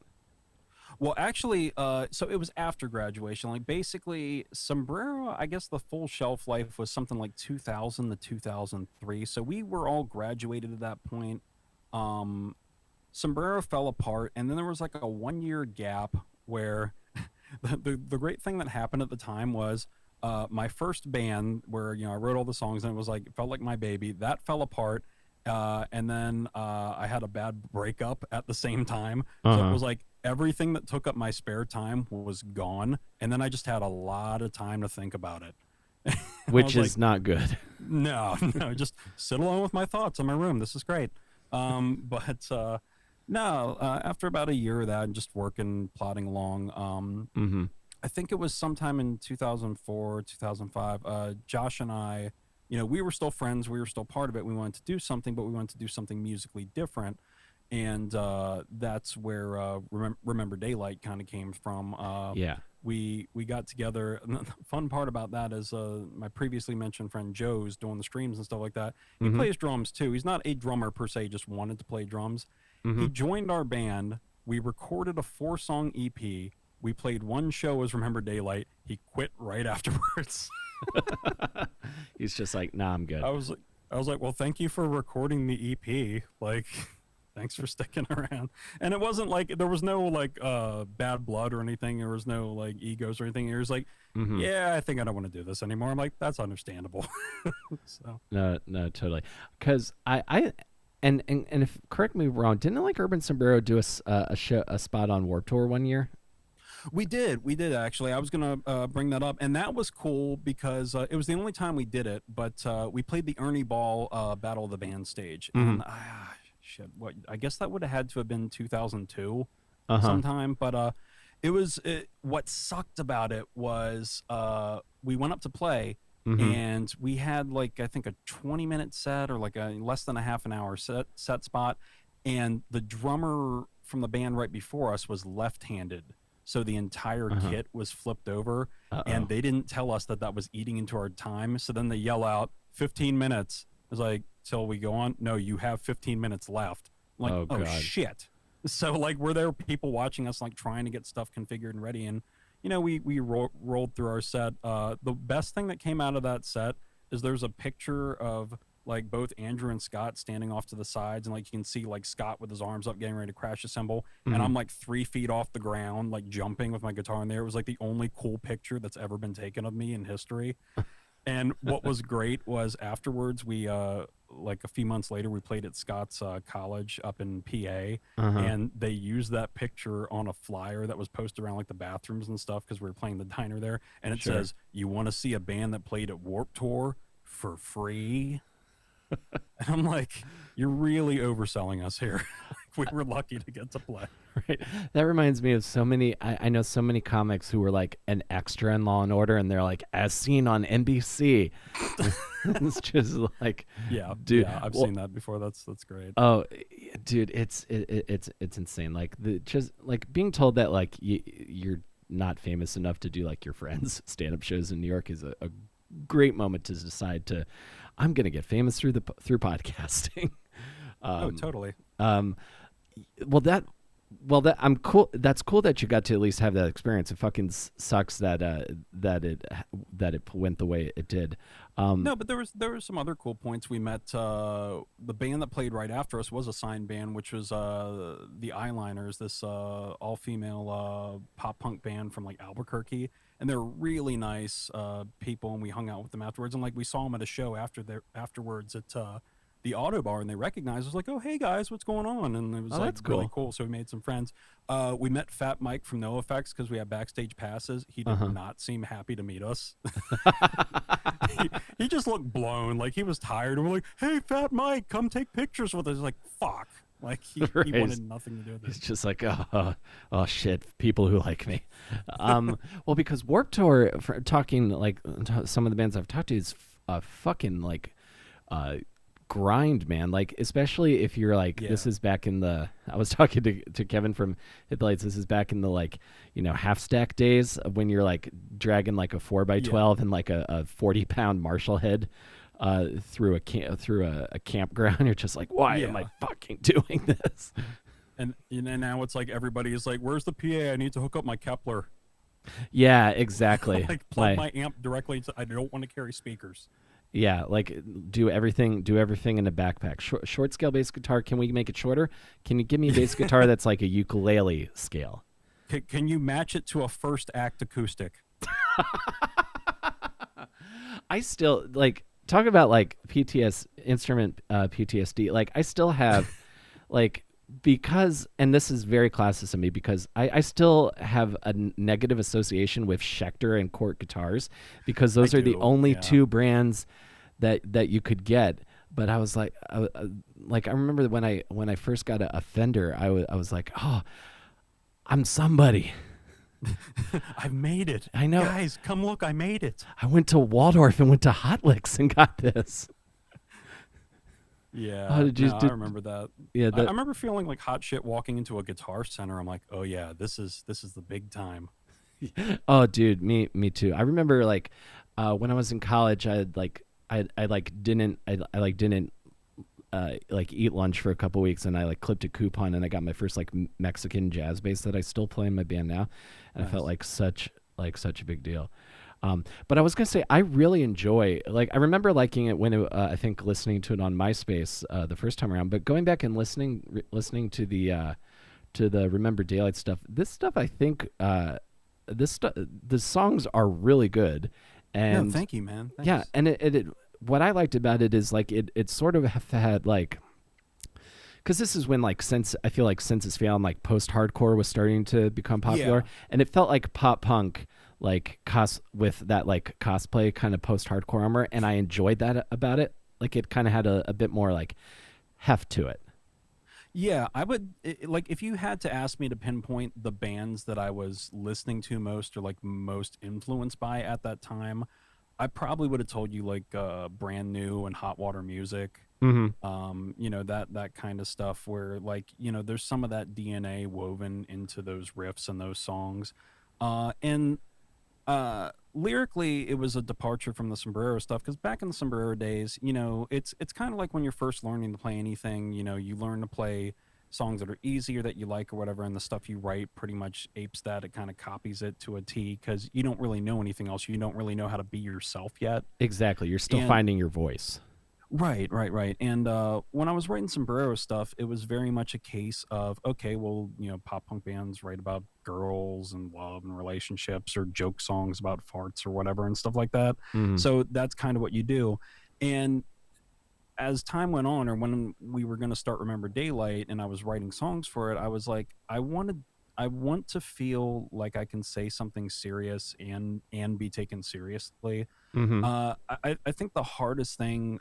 Well, actually, so it was after graduation. Like, basically, Sombrero, I guess the full shelf life was something like 2000 to 2003. So we were all graduated at that point. Sombrero fell apart, and then there was like a 1-year gap where the great thing that happened at the time was my first band, where I wrote all the songs, and it felt like my baby. That fell apart. And then I had a bad breakup at the same time. So it was like everything that took up my spare time was gone. And then I just had a lot of time to think about it. Which is not good. No, just sit alone with my thoughts in my room. This is great. But after about a year of that and just working, plodding along, I think it was sometime in 2004, 2005, Josh and I, we were still friends. We were still part of it. We wanted to do something, but we wanted to do something musically different. And that's where Remember Daylight kind of came from. We got together. And the fun part about that is my previously mentioned friend Joe's doing the streams and stuff like that. He plays drums too. He's not a drummer per se, just wanted to play drums. He joined our band. We recorded a 4-song EP. We played one show as Remember Daylight. He quit right afterwards. He's just like, nah, I'm good. I was like, well, thank you for recording the EP. Like, thanks for sticking around. And it wasn't like, there was no like bad blood or anything. There was no like egos or anything. It was like, yeah, I think I don't want to do this anymore. I'm like, that's understandable. So No, totally. Because and if correct me wrong, didn't like Urban Sombrero do a spot on Warped Tour one year? We did actually. I was gonna bring that up, and that was cool because it was the only time we did it. But we played the Ernie Ball Battle of the Band stage, and what I guess that would have had to have been 2002 sometime. But what sucked about it was we went up to play, and we had like I think a 20-minute set or like a less than a half an hour set spot, and the drummer from the band right before us was left-handed. So the entire kit was flipped over, and they didn't tell us that was eating into our time. So then they yell out, 15 minutes. I was like, till we go on? No, you have 15 minutes left. I'm like, oh shit. So like, were there people watching us like trying to get stuff configured and ready? And we rolled through our set. The best thing that came out of that set is there's a picture of like both Andrew and Scott standing off to the sides, and like you can see like Scott with his arms up getting ready to crash assemble, and Mhm. I'm like 3 feet off the ground like jumping with my guitar in there. It was like the only cool picture that's ever been taken of me in history. And what was great was afterwards we like a few months later we played at Scott's college up in PA, Uh-huh. and they used that picture on a flyer that was posted around like the bathrooms and stuff because we were playing the diner there, and it Sure. says, "You want to see a band that played at Warped Tour for free?" And I'm like, "You're really overselling us here." Like, we were lucky to get to play. Right. That reminds me of so many. I know so many comics who were like an extra in Law and Order, and they're like, as seen on NBC. It's just like, Yeah, dude. yeah, I've Well, seen that before. That's great. oh, dude, it's insane. Like the just like being told that like you're not famous enough to do like your friends' stand-up shows in New York is a great moment to decide to, I'm gonna get famous through podcasting. Oh, um, totally. um, well that that I'm cool. That's cool that you got to at least have that experience. It fucking sucks that that it went the way it did. Um, No, but there was some other cool points. We met the band that played right after us was a signed band, which was the Eyeliners, this all female pop punk band from like Albuquerque, and they're really nice people. And we hung out with them afterwards, and like we saw them at a show afterwards at the Auto Bar, and they recognized us like, "Oh, hey guys, what's going on?" And it was oh, like that's really cool. cool. So we made some friends. We met Fat Mike from NoFX because we had backstage passes. He Uh did huh. not seem happy to meet us. he, he just looked blown, like he was tired. And we're like, "Hey, Fat Mike, come take pictures with us." Like, fuck, like he Right. wanted nothing to do with it. He's just like, oh shit, people who like me. Well, because Warped Tour, for talking like some of the bands I've talked to, is a fucking like uh, grind, man. Like, especially if you're like, this Yeah, is back in the. I was talking to Kevin from Headlights. This is back in the like, half stack days of when you're like dragging like a 4 by yeah, 12 and like a 40-pound Marshall head through a campground. You're just like, why am I yeah. fucking doing this? And now it's like everybody is like, "Where's the PA? I need to hook up my Kepler." Yeah, exactly. Like, plug My my amp directly into. I don't want to carry speakers. yeah, like do everything in a backpack. Short scale bass guitar. Can we make it shorter? Can you give me a bass guitar that's like a ukulele scale? Can you match it to a first act acoustic? I still like talk about like PTS instrument PTSD. Like I still have like because and this is very classist of me because I still have a negative association with Schecter and Cort guitars because I those are the do. only Yeah. two brands that you could get. But I was like I remember when I first got a Fender, I was like, oh, I'm somebody. I've made it. I know. Guys, come look, I made it. I went to Waldorf and went to Hot Licks and got this. Oh, Yeah, did you no, I did remember that. yeah I that remember feeling like hot shit walking into a Guitar Center. I'm like, oh yeah, this is the big time. Oh, dude, me too. I remember like when I was in college, I like didn't like eat lunch for a couple weeks, and I like clipped a coupon, and I got my first like Mexican jazz bass that I still play in my band now, and I felt Nice. like such a big deal. But I was gonna say I really enjoy like I remember liking it when I think listening to it on MySpace the first time around, but going back and listening to the Remember Daylight stuff, this stuff I think the songs are really good, No, and thank you, man. yeah, Thanks. and it what I liked about it is like it sort of had like because this is when like since I feel like Census Fail and like post hardcore was starting to become popular, Yeah. and it felt like pop punk like with that like cosplay kind of post hardcore armor, and I enjoyed that about it. Like it kind of had a bit more like heft to it. Yeah, I would like if you had to ask me to pinpoint the bands that I was listening to most or like most influenced by at that time, I probably would have told you like Brand New and Hot Water Music. Mm-hmm. That kind of stuff where like, there's some of that DNA woven into those riffs and those songs. And Lyrically, it was a departure from the sombrero stuff because back in the sombrero days, it's kind of like when you're first learning to play anything. You learn to play songs that are easy or that you like or whatever, and the stuff you write pretty much apes that. It kind of copies it to a T because you don't really know anything else. You don't really know how to be yourself yet. Exactly. You're still And finding your voice. right. And when I was writing Sombrero stuff, it was very much a case of, okay, well, pop punk bands write about girls and love and relationships or joke songs about farts or whatever and stuff like that. Mhm. So that's kind of what you do. And as time went on, or when we were going to start Remember Daylight and I was writing songs for it, I was like, I want to feel like I can say something serious and be taken seriously. Mhm. I think the hardest thing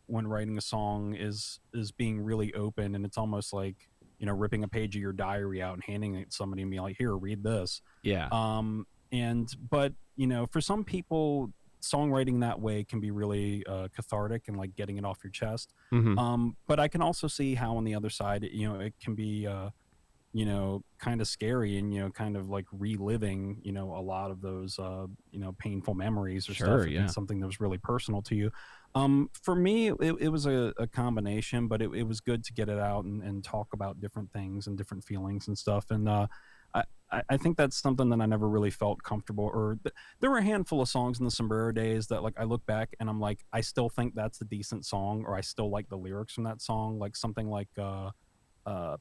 when writing a song is being really open, and it's almost like ripping a page of your diary out and handing it to somebody and being like, "Here, read this." Yeah. And but for some people, songwriting that way can be really cathartic and like getting it off your chest. Mhm. But I can also see how on the other side, it can be kind of scary and, kind of like reliving, a lot of those, painful memories or stuff Sure, if yeah. it's something that was really personal to you. For me, it was a combination, but it was good to get it out and talk about different things and different feelings and stuff. And, I think that's something that I never really felt comfortable or there were a handful of songs in the Sombrero days that like I look back and I'm like, I still think that's a decent song, or I still like the lyrics from that song. Like something like,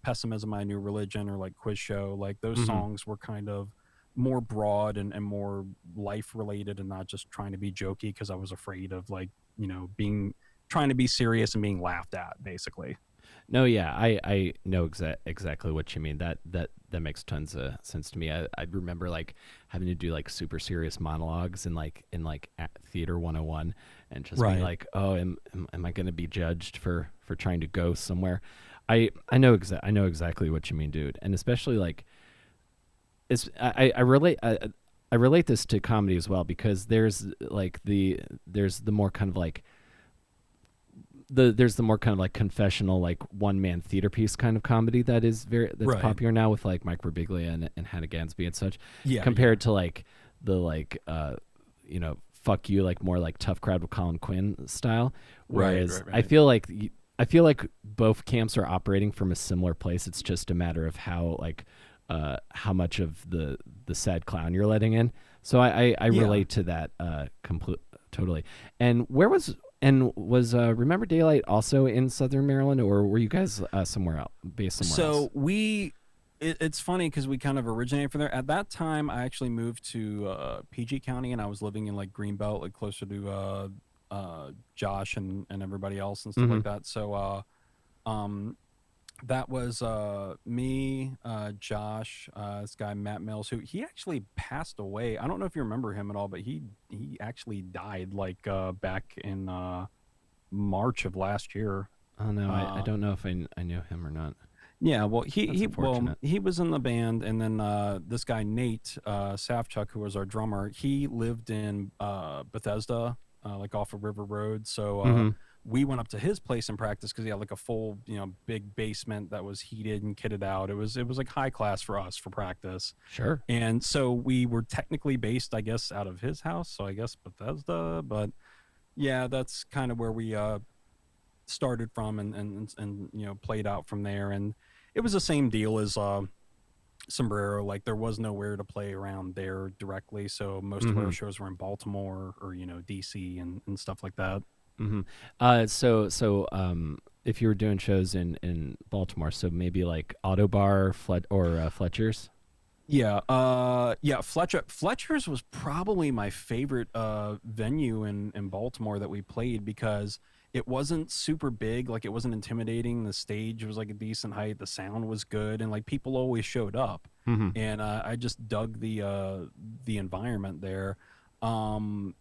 Pessimism, My New Religion, or like Quiz Show, like those Mhm. songs were kind of more broad and more life related and not just trying to be jokey because I was afraid of like, being trying to be serious and being laughed at, basically. No, yeah, I know exactly what you mean. That makes tons of sense to me. I remember like having to do like super serious monologues in theater 101, and just being Right. like, oh, am I going to be judged for trying to go somewhere? I know exactly what you mean, dude. And especially like I relate this to comedy as well, because there's the more kind of like there's the more kind of like confessional, like one man theater piece kind of comedy that's Right. popular now with like Mike Birbiglia and Hannah Gadsby and such, Yeah. compared to like the fuck you, like more like tough crowd with Colin Quinn style. Right. Whereas Right. Right. I feel like both camps are operating from a similar place. It's just a matter of how much of the sad clown you're letting in. So I Yeah. relate to that complete totally. And was Remember Daylight also in Southern Maryland, or were you guys somewhere else, based somewhere else? So it's funny because we kind of originated from there. At that time, I actually moved to PG County, and I was living in like Greenbelt, like closer to Josh and everybody else and stuff Mm-hmm. like that. So um, that was me, Josh, this guy Matt Mills, who he actually passed away. I don't know if you remember him at all, but he actually died like back in March of last year. Oh no, I Uh, don't know if I knew him or not. Yeah, well, That's unfortunate. he was in the band, and then this guy Nate Safchuk, who was our drummer, he lived in Bethesda, like off of River Road. So Mm-hmm. we went up to his place and practiced because he had like a full, big basement that was heated and kitted out. It was like high class for us for practice, Sure. and so we were technically based, I guess, out of his house. So I guess Bethesda, but yeah, that's kind of where we started from and played out from there. And it was the same deal as Sombrero. Like there was nowhere to play around there directly, so most of Mm-hmm. our shows were in Baltimore or DC and stuff like that. Mm-hmm. If you were doing shows in Baltimore, so maybe like Autobar, Fletcher's. Yeah, Fletcher's was probably my favorite venue in Baltimore that we played because it wasn't super big, like it wasn't intimidating. The stage was like a decent height, the sound was good, and like people always showed up. Mm-hmm. And I just dug the environment there. Um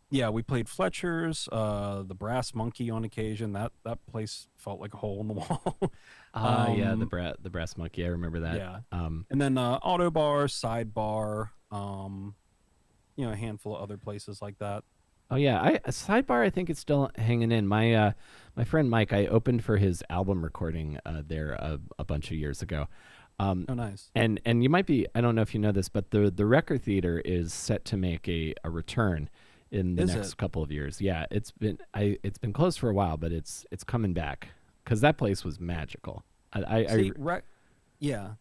yeah, we played Fletcher's, the Brass Monkey on occasion. That place felt like a hole in the wall. Yeah, um the Brass Monkey. I remember that. yeah. And then Auto Bar, Sidebar, a handful of other places like that. Oh yeah, a Sidebar. I think it's still hanging in. My friend Mike, I opened for his album recording there a bunch of years ago. Um, Oh, nice. and you might be, I don't know if you know this, but the record theater is set to make a return in the Is it? next couple of years. Yeah, it's been closed for a while, but it's coming back, because that place was magical. See, yeah.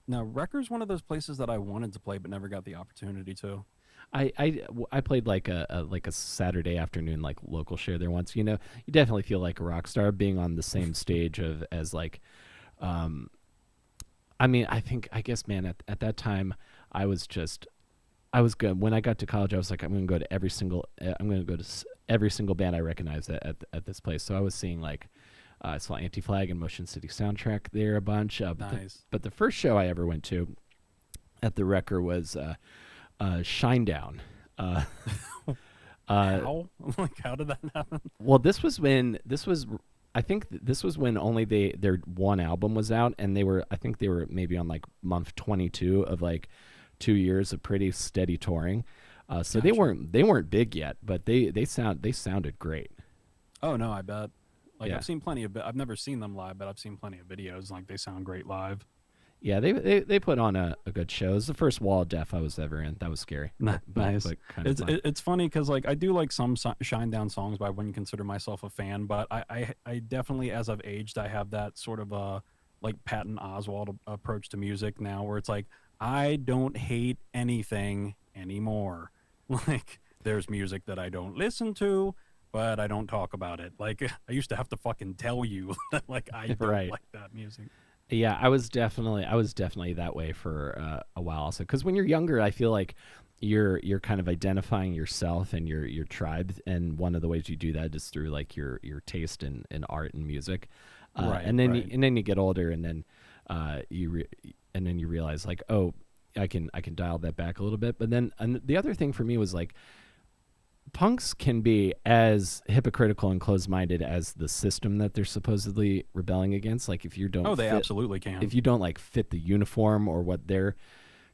No, Wrecker's one of those places that I wanted to play but never got the opportunity to. I played like a Saturday afternoon like local show there once. You know, you definitely feel like a rock star being on the same stage of as like, um, I mean, I guess, man, at that time, I was just, I was good. When I got to college, I was like, I'm going to go to I'm going to go to every single band I recognize at this place. So I was seeing like, I saw Anti-Flag and Motion City Soundtrack there a bunch. Nice. But the first show I ever went to at the Wrecker was Shinedown. Uh, How? Like, how did that happen? well, I think this was when only their one album was out, and I think they were maybe on like month 22 of like 2 years of pretty steady touring. So Gotcha. they weren't big yet, but they sounded great. Oh no, I bet. Like Yeah. I've seen plenty of. I've never seen them live, but I've seen plenty of videos. Like they sound great live. Yeah, they put on a good show. It was the first Wall of Death I was ever in. That was scary, Nice. but kind of fun. It's funny because like I do like some Shine Down songs, but I wouldn't consider myself a fan. But I definitely, as I've aged, I have that sort of like Patton Oswalt approach to music now, where it's like I don't hate anything anymore. Like there's music that I don't listen to, but I don't talk about it. Like I used to have to fucking tell you that like I don't Right. like that music. Yeah, I was definitely that way for a while also. Because when you're younger, I feel like you're kind of identifying yourself and your tribe, and one of the ways you do that is through like your taste in art and music. Right, And then right. and then you get older, and then and then you realize like, oh, I can dial that back a little bit. But then and the other thing for me was like, punks can be as hypocritical and closed-minded as the system that they're supposedly rebelling against. Like if you don't Oh, they fit, absolutely can. if you don't like fit the uniform or what their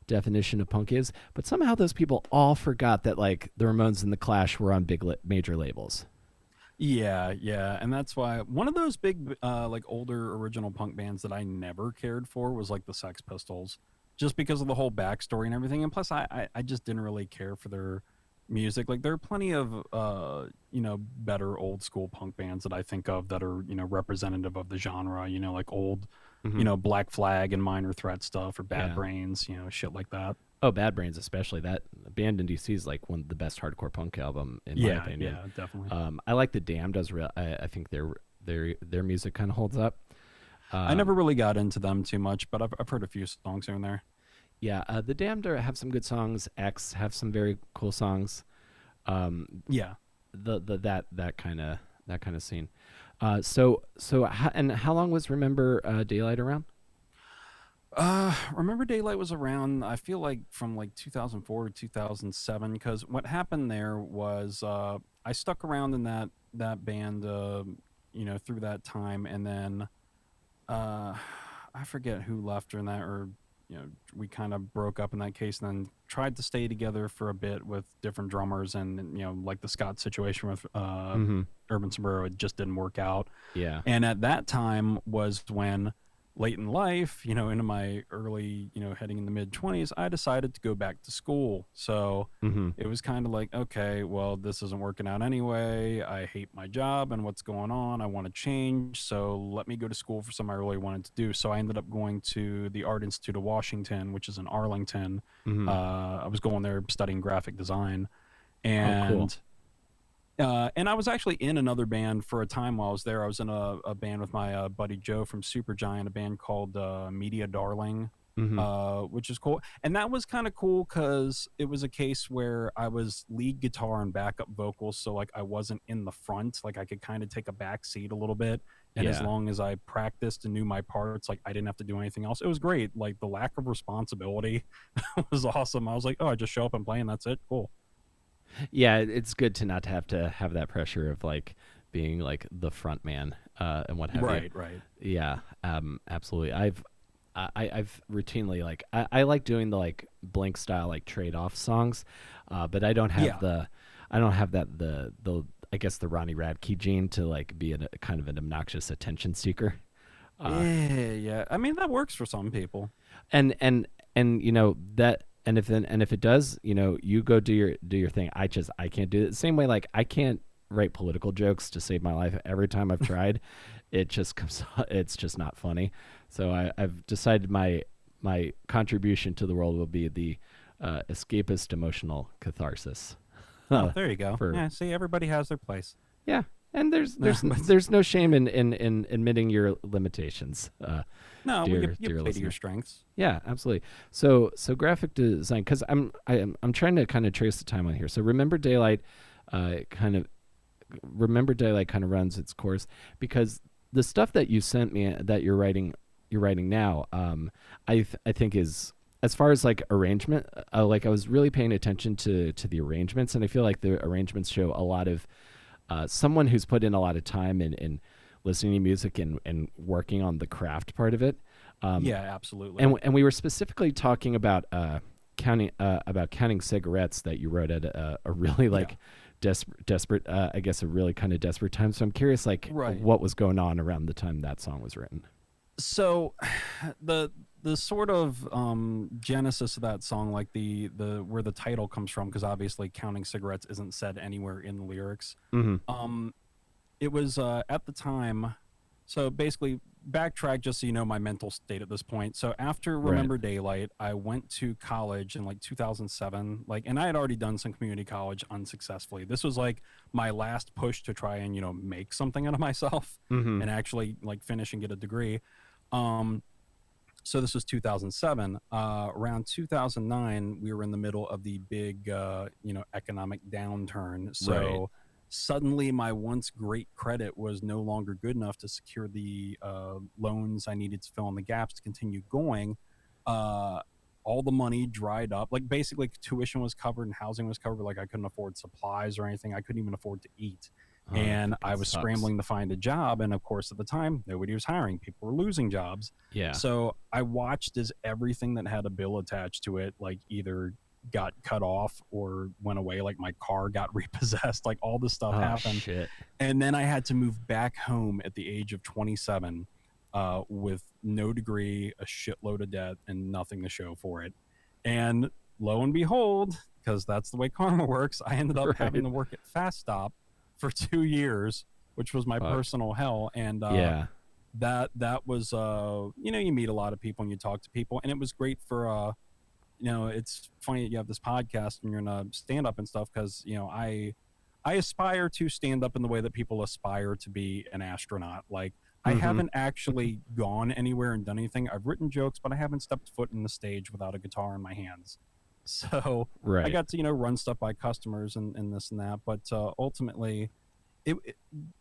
definition of punk is, but somehow those people all forgot that like the Ramones and the Clash were on major labels. Yeah, yeah, and that's why one of those big, like older original punk bands that I never cared for was like the Sex Pistols, just because of the whole backstory and everything. And plus, I just didn't really care for their music. Like there are plenty of, better old school punk bands that I think of that are representative of the genre. Like old, Hmm. Black Flag and Minor Threat stuff or Bad Yeah. Brains, shit like that. Oh, Bad Brains, especially that band in DC is like one of the best hardcore punk album in my Yeah, opinion. yeah, definitely. I like the Damned as real. I think their music kind of holds up. I never Um, really got into them too much, but I've heard a few songs here and there. yeah, the Damned have some good songs. X have some very cool songs. Um, Yeah. the that kind of scene. And how long was Remember Daylight around? Remember Daylight was around, I feel like from like 2004 to 2007, because what happened there was I stuck around in that band, through that time, and then uh, I forget who left during that, or we kind of broke up in that case, and then tried to stay together for a bit with different drummers, and like the Scott situation with Mm-hmm. Urban Sombrero, it just didn't work out. Yeah. And at that time was when, late in life, into my early, heading in the mid 20s, I decided to go back to school. So Mm-hmm. it was kind of like, okay, well, this isn't working out anyway. I hate my job and what's going on. I want to change. So let me go to school for something I really wanted to do. So I ended up going to the Art Institute of Washington, which is in Arlington. Mm-hmm. I was going there studying graphic design. Oh, cool. And I was actually in another band for a time while I was there. I was in a band with my buddy Joe from Supergiant, a band called Media Darling, Mm-hmm. which is cool. And that was kind of cool because it was a case where I was lead guitar and backup vocals. So, like, I wasn't in the front. Like, I could kind of take a back seat a little bit. And as Yeah. long as I practiced and knew my parts, like, I didn't have to do anything else. It was great. Like, the lack of responsibility was awesome. I was like, oh, I just show up and play, and that's it. Cool. Yeah, it's good to not have to have that pressure of like being like the front man and what have you. Right, right. Yeah, absolutely. I've routinely like I like doing the like Blink style like trade off songs, but I don't have Yeah. I don't have the I guess the Ronnie Radke gene to like be a kind of an obnoxious attention seeker. Uh, Yeah, yeah. I mean, that works for some people. and that and if it does, you go do your thing. I can't do it the same way. Like I can't write political jokes to save my life every time I've tried. it just comes it's just not funny. So I've decided my contribution to the world will be the escapist emotional catharsis. Oh, there you go. For Yeah, see, everybody has their place. yeah, and No, but there's no shame in admitting your limitations, no, well, dear you dear play to your listener. strengths. Yeah, absolutely. So graphic design, because I'm trying to kind of trace the timeline here. So kind of Remember Daylight kind of runs its course because the stuff that you sent me that you're writing now, I think is, as far as like arrangement, like I was really paying attention to the arrangements, and I feel like the arrangements show a lot of someone who's put in a lot of time in listening to music and working on the craft part of it. Um, Yeah, absolutely. and we were specifically talking about counting cigarettes that you wrote at a really Yeah, like desperate, I guess a really kind of desperate time. So I'm curious, like right. what was going on around the time that song was written. So the the sort of genesis of that song, like the where the title comes from, because obviously counting cigarettes isn't said anywhere in the lyrics. Mm-hmm. Um, it was at the time. So basically, backtrack just so you know my mental state at this point. So after Right. Remember Daylight, I went to college in like 2007. Like, and I had already done some community college unsuccessfully. This was like my last push to try and make something out of myself Mm-hmm. and actually like finish and get a degree. Um, so this was 2007. Around 2009, we were in the middle of the big, economic downturn. Right. So suddenly, my once great credit was no longer good enough to secure the loans I needed to fill in the gaps to continue going. Uh, all the money dried up. Like basically, tuition was covered and housing was covered. Like I couldn't afford supplies or anything. I couldn't even afford to eat. Oh, that And I fucking was sucks. scrambling to find a job. And of course, at the time, nobody was hiring. People were losing jobs. Yeah. So I watched as everything that had a bill attached to it, like either got cut off or went away. Like my car got repossessed. Like all this stuff Oh happened. shit. And then I had to move back home at the age of 27 with no degree, a shitload of debt, and nothing to show for it. And lo and behold, because that's the way karma works, I ended up having Right. to work at Fast Stop for 2 years, which was my Fuck. personal hell. And Yeah. that was you meet a lot of people and you talk to people, and it was great for it's funny that you have this podcast and you're in a stand up and stuff, because I aspire to stand up in the way that people aspire to be an astronaut. Like I Mm-hmm. haven't actually gone anywhere and done anything. I've written jokes, but I haven't stepped foot in the stage without a guitar in my hands. So I Right. got to run stuff by customers and this and that, but ultimately it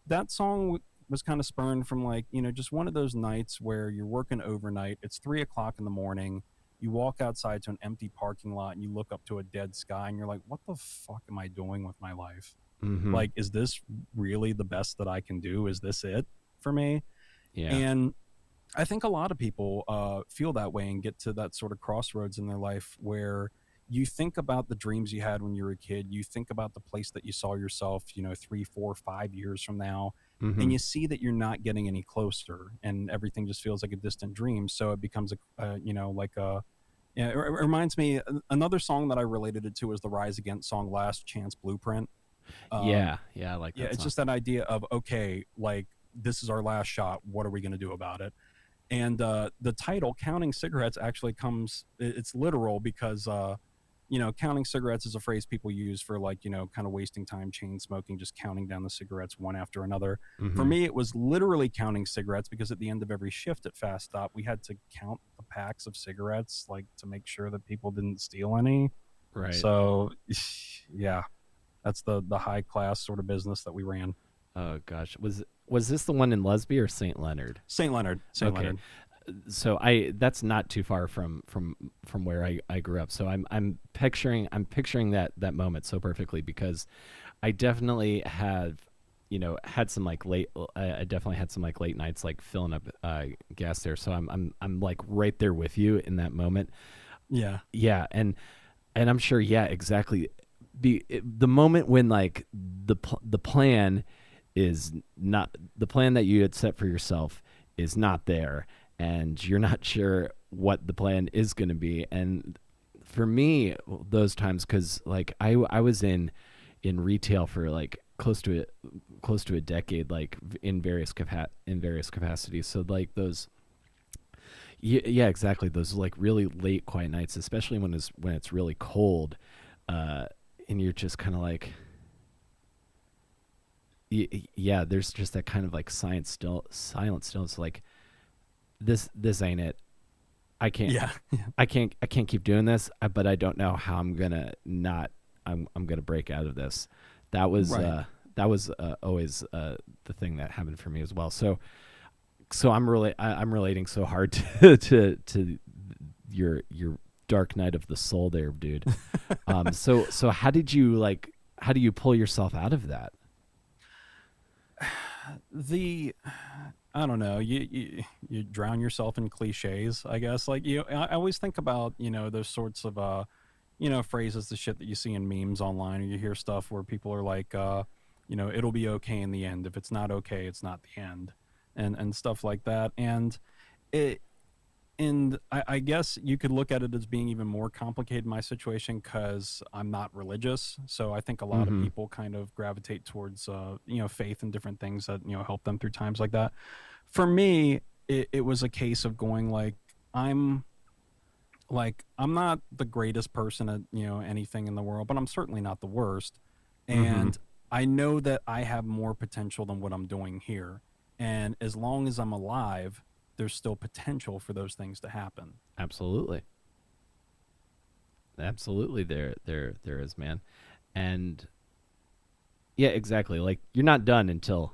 that song was kind of spurned from like just one of those nights where you're working overnight. It's 3 o'clock in the morning. You walk outside to an empty parking lot and you look up to a dead sky and you're like, what the fuck am I doing with my life? Mm-hmm. Like, is this really the best that I can do? Is this it for me? Yeah. And I think a lot of people feel that way and get to that sort of crossroads in their life where you think about the dreams you had when you were a kid. You think about the place that you saw yourself, 3, 4, 5 years from now, Mm-hmm. and you see that you're not getting any closer, and everything just feels like a distant dream. So it becomes like a yeah. It reminds me another song that I related it to was the Rise Against song "Last Chance Blueprint." Um, Yeah. Yeah. I like yeah, that it's song. just that idea of okay, like this is our last shot. What are we going to do about it? And the title "Counting Cigarettes" actually comes. It's literal because counting cigarettes is a phrase people use for like kind of wasting time chain smoking, just counting down the cigarettes one after another. For Mm-hmm. me, it was literally counting cigarettes because at the end of every shift at Fast Stop, we had to count the packs of cigarettes, like to make sure that people didn't steal any. Right. So, yeah, that's the high class sort of business that we ran. Oh gosh. Was this the one in Lesby or St. Leonard? St. Leonard, St. Okay. Leonard. So I that's not too far from where I grew up. So I'm picturing that moment so perfectly because I definitely have had some like late I definitely had some like late nights like filling up gas there. So I'm like right there with you in that moment. Yeah, Yeah, and I'm sure, yeah, exactly. The moment when like the plan is not the plan that you had set for yourself is not there, and you're not sure what the plan is going to be. And for me, those times, because like I was in retail for like close to a decade, like in various capacities. So like those, yeah, exactly, those like really late quiet nights, especially when it's really cold, uh, and you're just kind of like, yeah, there's just that kind of like silent stillness, like this ain't it. I can't Yeah. I can't keep doing this, but I don't know how I'm gonna not I'm gonna break out of this. That was Right. always the thing that happened for me as well. So I'm relating so hard to your dark night of the soul there, dude. So how do you pull yourself out of that? The I don't know. You drown yourself in cliches, I guess. Like I always think about those sorts of phrases, the shit that you see in memes online, or you hear stuff where people are like, it'll be okay in the end. If it's not okay, it's not the end, and stuff like that. It and I guess you could look at it as being even more complicated in my situation because I'm not religious. So I think a lot of Mm-hmm. people kind of gravitate towards faith and different things that help them through times like that. For me, it was a case of going I'm I'm not the greatest person at anything in the world, but I'm certainly not the worst. Mm-hmm. And I know that I have more potential than what I'm doing here. And as long as I'm alive, there's still potential for those things to happen. Absolutely. Absolutely, there is, man. And yeah, exactly. Like you're not done until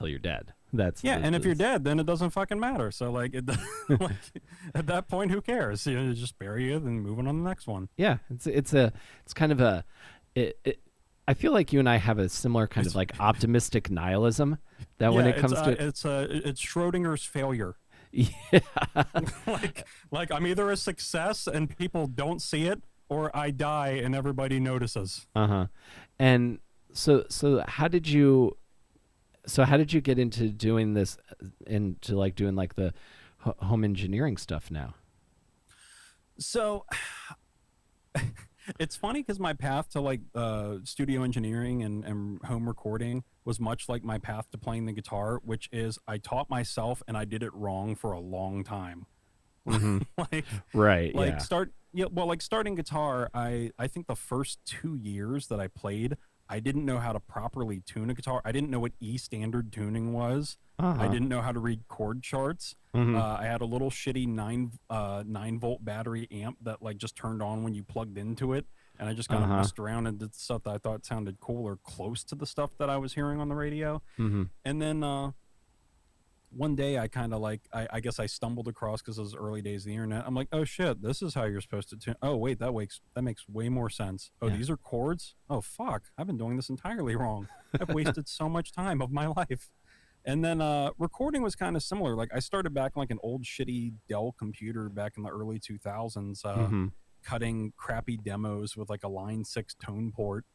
you're dead. That's Yeah, and if you're this. dead, then it doesn't fucking matter. So like at that point, who cares? You just bury it and moving on to the next one. Yeah, it's kind of a it I feel like you and I have a similar kind of It's like optimistic nihilism that when yeah, it comes to it's Schrodinger's failure. yeah. like I'm either a success and people don't see it, or I die and everybody notices. Uh-huh. And how did you get into doing this, into like doing like the home engineering stuff now? So it's funny because my path to studio engineering and home recording was much like my path to playing the guitar, which is I taught myself and I did it wrong for a long time. Mm-hmm. like Right, like yeah. start yeah well like starting guitar, I think the first 2 years that I played, I didn't know how to properly tune a guitar. I didn't know what E standard tuning was. I Uh-huh. didn't know how to read chord charts. Mm-hmm. I had a little shitty 9 volt battery amp that like just turned on when you plugged into it, and I just kind of Uh-huh. messed around and did stuff that I thought sounded cool or close to the stuff that I was hearing on the radio. Mm-hmm. And then one day I kind of I guess I stumbled across, because it was early days of the internet. I'm like, oh shit, this is how you're supposed to tune. Oh wait, that makes way more sense. Oh, Yeah. these are chords. Oh fuck, I've been doing this entirely wrong. I've wasted so much time of my life. And then recording was kind of similar. Like I started back on like an old shitty Dell computer back in the early 2000s, Mm-hmm. cutting crappy demos with like a line 6 tone port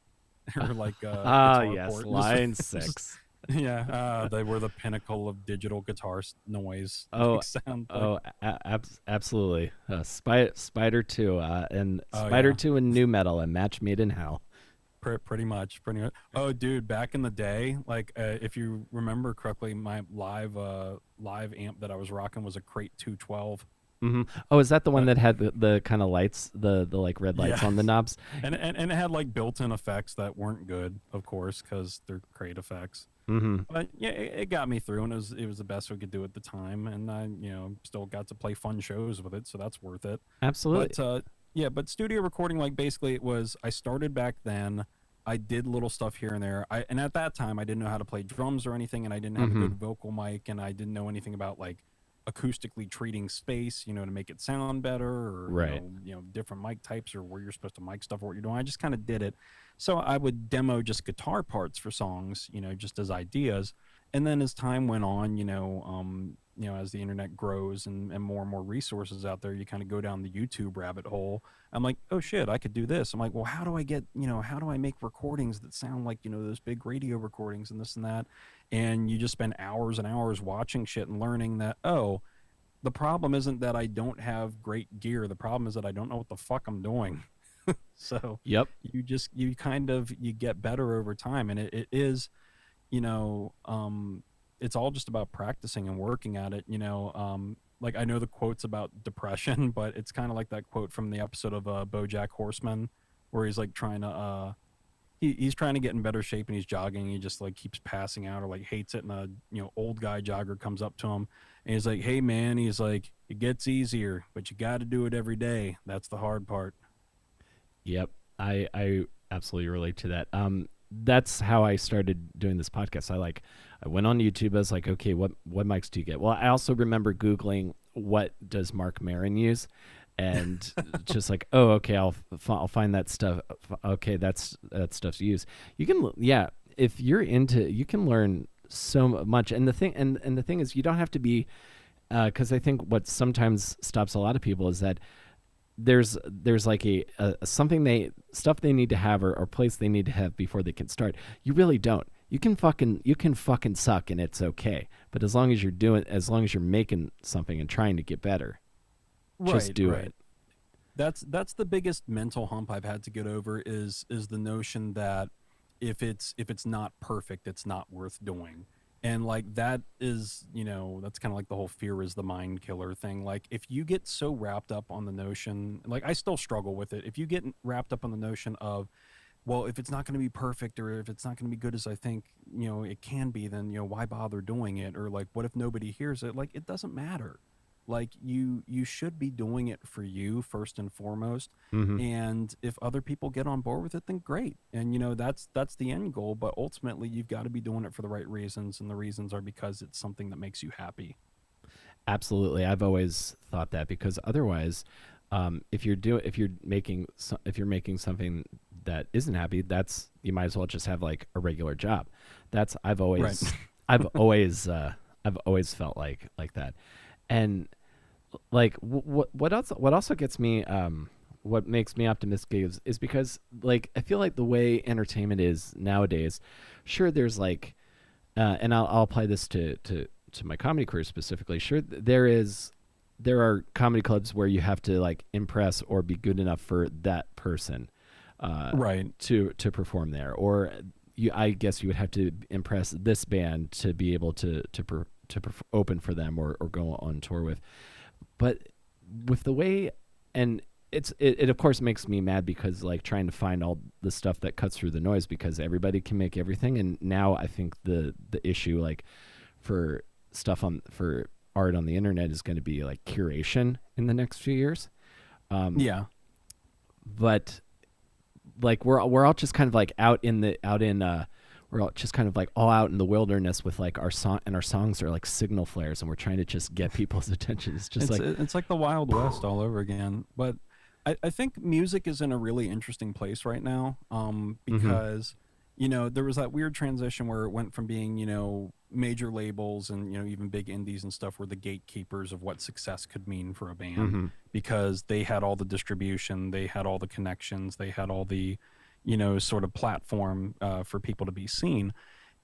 or like a Ah, guitar yes, port. line Just 6. yeah, they were the pinnacle of digital guitar noise, Oh, like sound. Like absolutely. Spider 2, and oh Spider yeah, 2 and new metal, a match made in hell. pretty much, pretty much. Oh dude, back in the day, like if you remember correctly, my live amp that I was rocking was a Crate 212. Mm-hmm. Oh, is that the one Uh, that had the kind of lights, the like red lights yeah, on the knobs? and it had like built-in effects that weren't good, of course, because they're Crate effects. Mm-hmm. But yeah, it got me through, and it was the best we could do at the time, and I still got to play fun shows with it, so that's worth it. Absolutely. But yeah, but studio recording, like basically it was, I started back then. I did little stuff here and there. And at that time I didn't know how to play drums or anything, and I didn't have a Mm-hmm. good vocal mic, and I didn't know anything about like acoustically treating space, to make it sound better, or Right. different mic types, or where you're supposed to mic stuff or what you're doing. I just kind of did it. So I would demo just guitar parts for songs, just as ideas. And then as time went on, as the internet grows and more resources out there, you kind of go down the YouTube rabbit hole. I'm like, oh shit, I could do this. I'm like, well, how do I make recordings that sound like, those big radio recordings and this and that? And you just spend hours and hours watching shit and learning that, oh, the problem isn't that I don't have great gear. The problem is that I don't know what the fuck I'm doing. So Yep. you kind of you get better over time, and it is, you know, it's all just about practicing and working at it. Like I know the quotes about depression, but it's kind of like that quote from the episode of BoJack Horseman, where he's like trying to he's trying to get in better shape and he's jogging. And he just like keeps passing out or like hates it, and a old guy jogger comes up to him and he's like, "Hey man," he's like, "it gets easier, but you got to do it every day. That's the hard part." Yep. I absolutely relate to that. That's how I started doing this podcast. I went on YouTube. I was like, okay, what mics do you get? Well, I also remember Googling what does Mark Maron use, and just like, oh, okay, I'll find that stuff. Okay, that stuff to use. You can, yeah, if you're into, you can learn so much. And the thing is, you don't have to be, because I think what sometimes stops a lot of people is that there's like a something stuff they need to have, or place they need to have before they can start. You really don't. You can fucking suck and it's okay. But as long as you're making something and trying to get better, just Right, do right. it. That's the biggest mental hump I've had to get over is the notion that if it's not perfect, it's not worth doing. And like that is, that's kind of like the whole fear is the mind killer thing. Like if you get so wrapped up on the notion, like I still struggle with it. If you get wrapped up on the notion of, well, if it's not going to be perfect or if it's not going to be good as I think, it can be, then, why bother doing it? Or like, what if nobody hears it? Like, it doesn't matter. Like you should be doing it for you first and foremost. Mm-hmm. And if other people get on board with it, then great. And that's the end goal. But ultimately, you've got to be doing it for the right reasons, and the reasons are because it's something that makes you happy. Absolutely, I've always thought that, because otherwise, if you're making something that isn't happy, that's you might as well just have like a regular job. That's Right. I've always I've always felt like that. And like what also gets me, what makes me optimistic is because like I feel like the way entertainment is nowadays, sure there's like, and I'll apply this to my comedy career specifically. Sure, there are comedy clubs where you have to like impress or be good enough for that person, Right. to perform there, or I guess you would have to impress this band to be able to open for them, or go on tour with. But with the way, and it of course makes me mad, because like trying to find all the stuff that cuts through the noise, because everybody can make everything. And now I think the issue, like for for art on the internet, is going to be like curation in the next few years. um Yeah. but like we're all just kind of like out in we're all just kind of like all out in the wilderness with like our song, and our songs are like signal flares, and we're trying to just get people's attention. It's just like, It's like the Wild West all over again. But I think music is in a really interesting place right now, mm-hmm, because there was that weird transition where it went from being major labels and even big indies and stuff were the gatekeepers of what success could mean for a band, mm-hmm, because they had all the distribution, they had all the connections, they had all the sort of platform for people to be seen.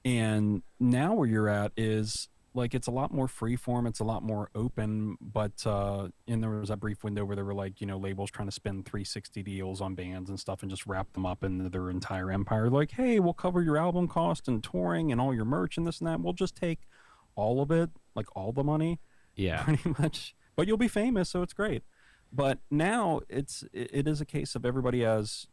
And now where you're at is like it's a lot more free form, it's a lot more open. But and there was a brief window where there were like labels trying to spend 360 deals on bands and stuff and just wrap them up into their entire empire. Like, hey, we'll cover your album cost and touring and all your merch and this and that. We'll just take all of it, like all the money, yeah, pretty much. But you'll be famous, so it's great. But now it is a case of everybody has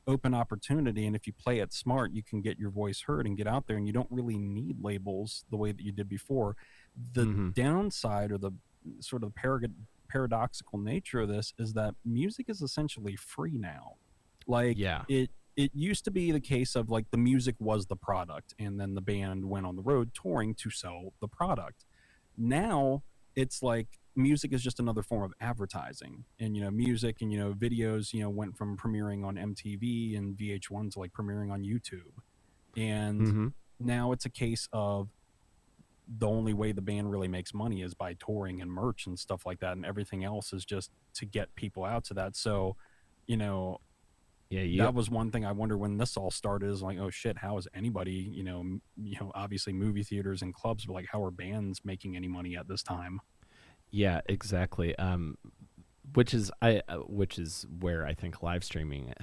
open opportunity, and if you play it smart, you can get your voice heard and get out there, and you don't really need labels the way that you did before. The mm-hmm, downside, or the sort of paradoxical nature of this, is that music is essentially free now. Like yeah, it used to be the case of like the music was the product, and then the band went on the road touring to sell the product. Now it's like music is just another form of advertising. And music and videos went from premiering on MTV and VH1 to like premiering on YouTube. And mm-hmm, now it's a case of the only way the band really makes money is by touring and merch and stuff like that, and everything else is just to get people out to that. So you know yeah, that was one thing I wonder when this all started, is like, oh shit, how is anybody, obviously movie theaters and clubs, but like how are bands making any money at this time? yeah, exactly. which is where I think live streaming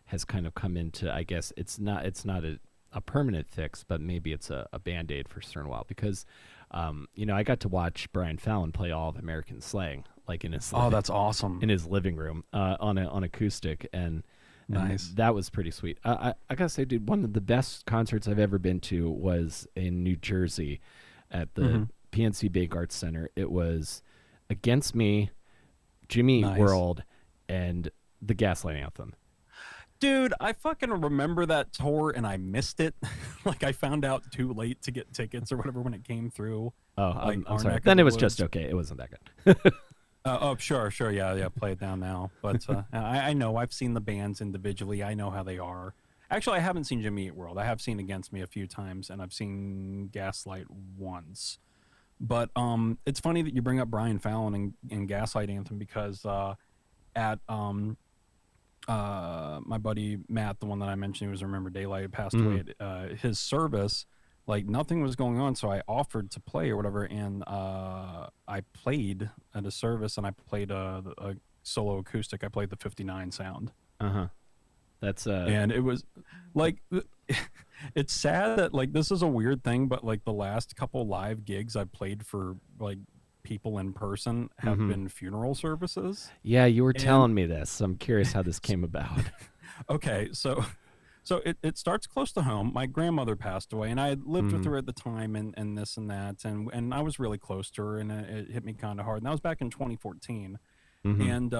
has kind of come into. I guess it's not a permanent fix, but maybe it's a band-aid for a certain while because I got to watch Brian Fallon play all of American Slang like in his Oh, that's awesome. in his living room on acoustic, and Nice. that was pretty sweet. I gotta say, dude, one of the best concerts I've ever been to was in New Jersey at the Mhm. PNC Bank Arts Center. It was Against Me, Jimmy Eat Nice. World, and the Gaslight Anthem. Dude, I fucking remember that tour and I missed it. Like I found out too late to get tickets or whatever when it came through. Oh, Like I'm our sorry. neck of Then the it was woods. just okay. It wasn't that good. Oh, sure, yeah, play it down now. But I know I've seen the bands individually. I know how they are. Actually, I haven't seen Jimmy Eat World. I have seen Against Me a few times, and I've seen Gaslight once. But it's funny that you bring up Brian Fallon and Gaslight Anthem because at my buddy Matt, the one that I mentioned who was Remember Daylight, passed away at his service. Like nothing was going on, so I offered to play or whatever, and I played at a service, and I played a solo acoustic. I played the 59 sound, That's and it was like it's sad that like this is a weird thing, but like the last couple live gigs I played for like people in person have been funeral services. yeah. You were And telling me this. I'm curious how this came about. okay, so it starts close to home. My grandmother passed away, and I had lived with her at the time, and this and that, and I was really close to her, and it hit me kind of hard. And that was back in 2014. And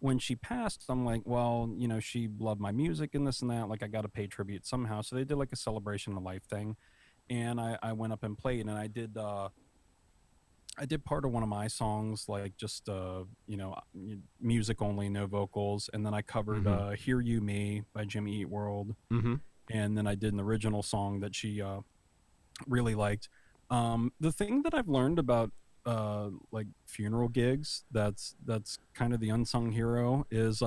when she passed, I'm like, well, she loved my music and this and that. Like, I got to pay tribute somehow. So they did like a celebration of life thing, and I went up and played, and I did part of one of my songs, like just music only, no vocals, and then I covered "Hear You Me" by Jimmy Eat World, and then I did an original song that she really liked. The thing that I've learned about like funeral gigs, that's kind of the unsung hero, is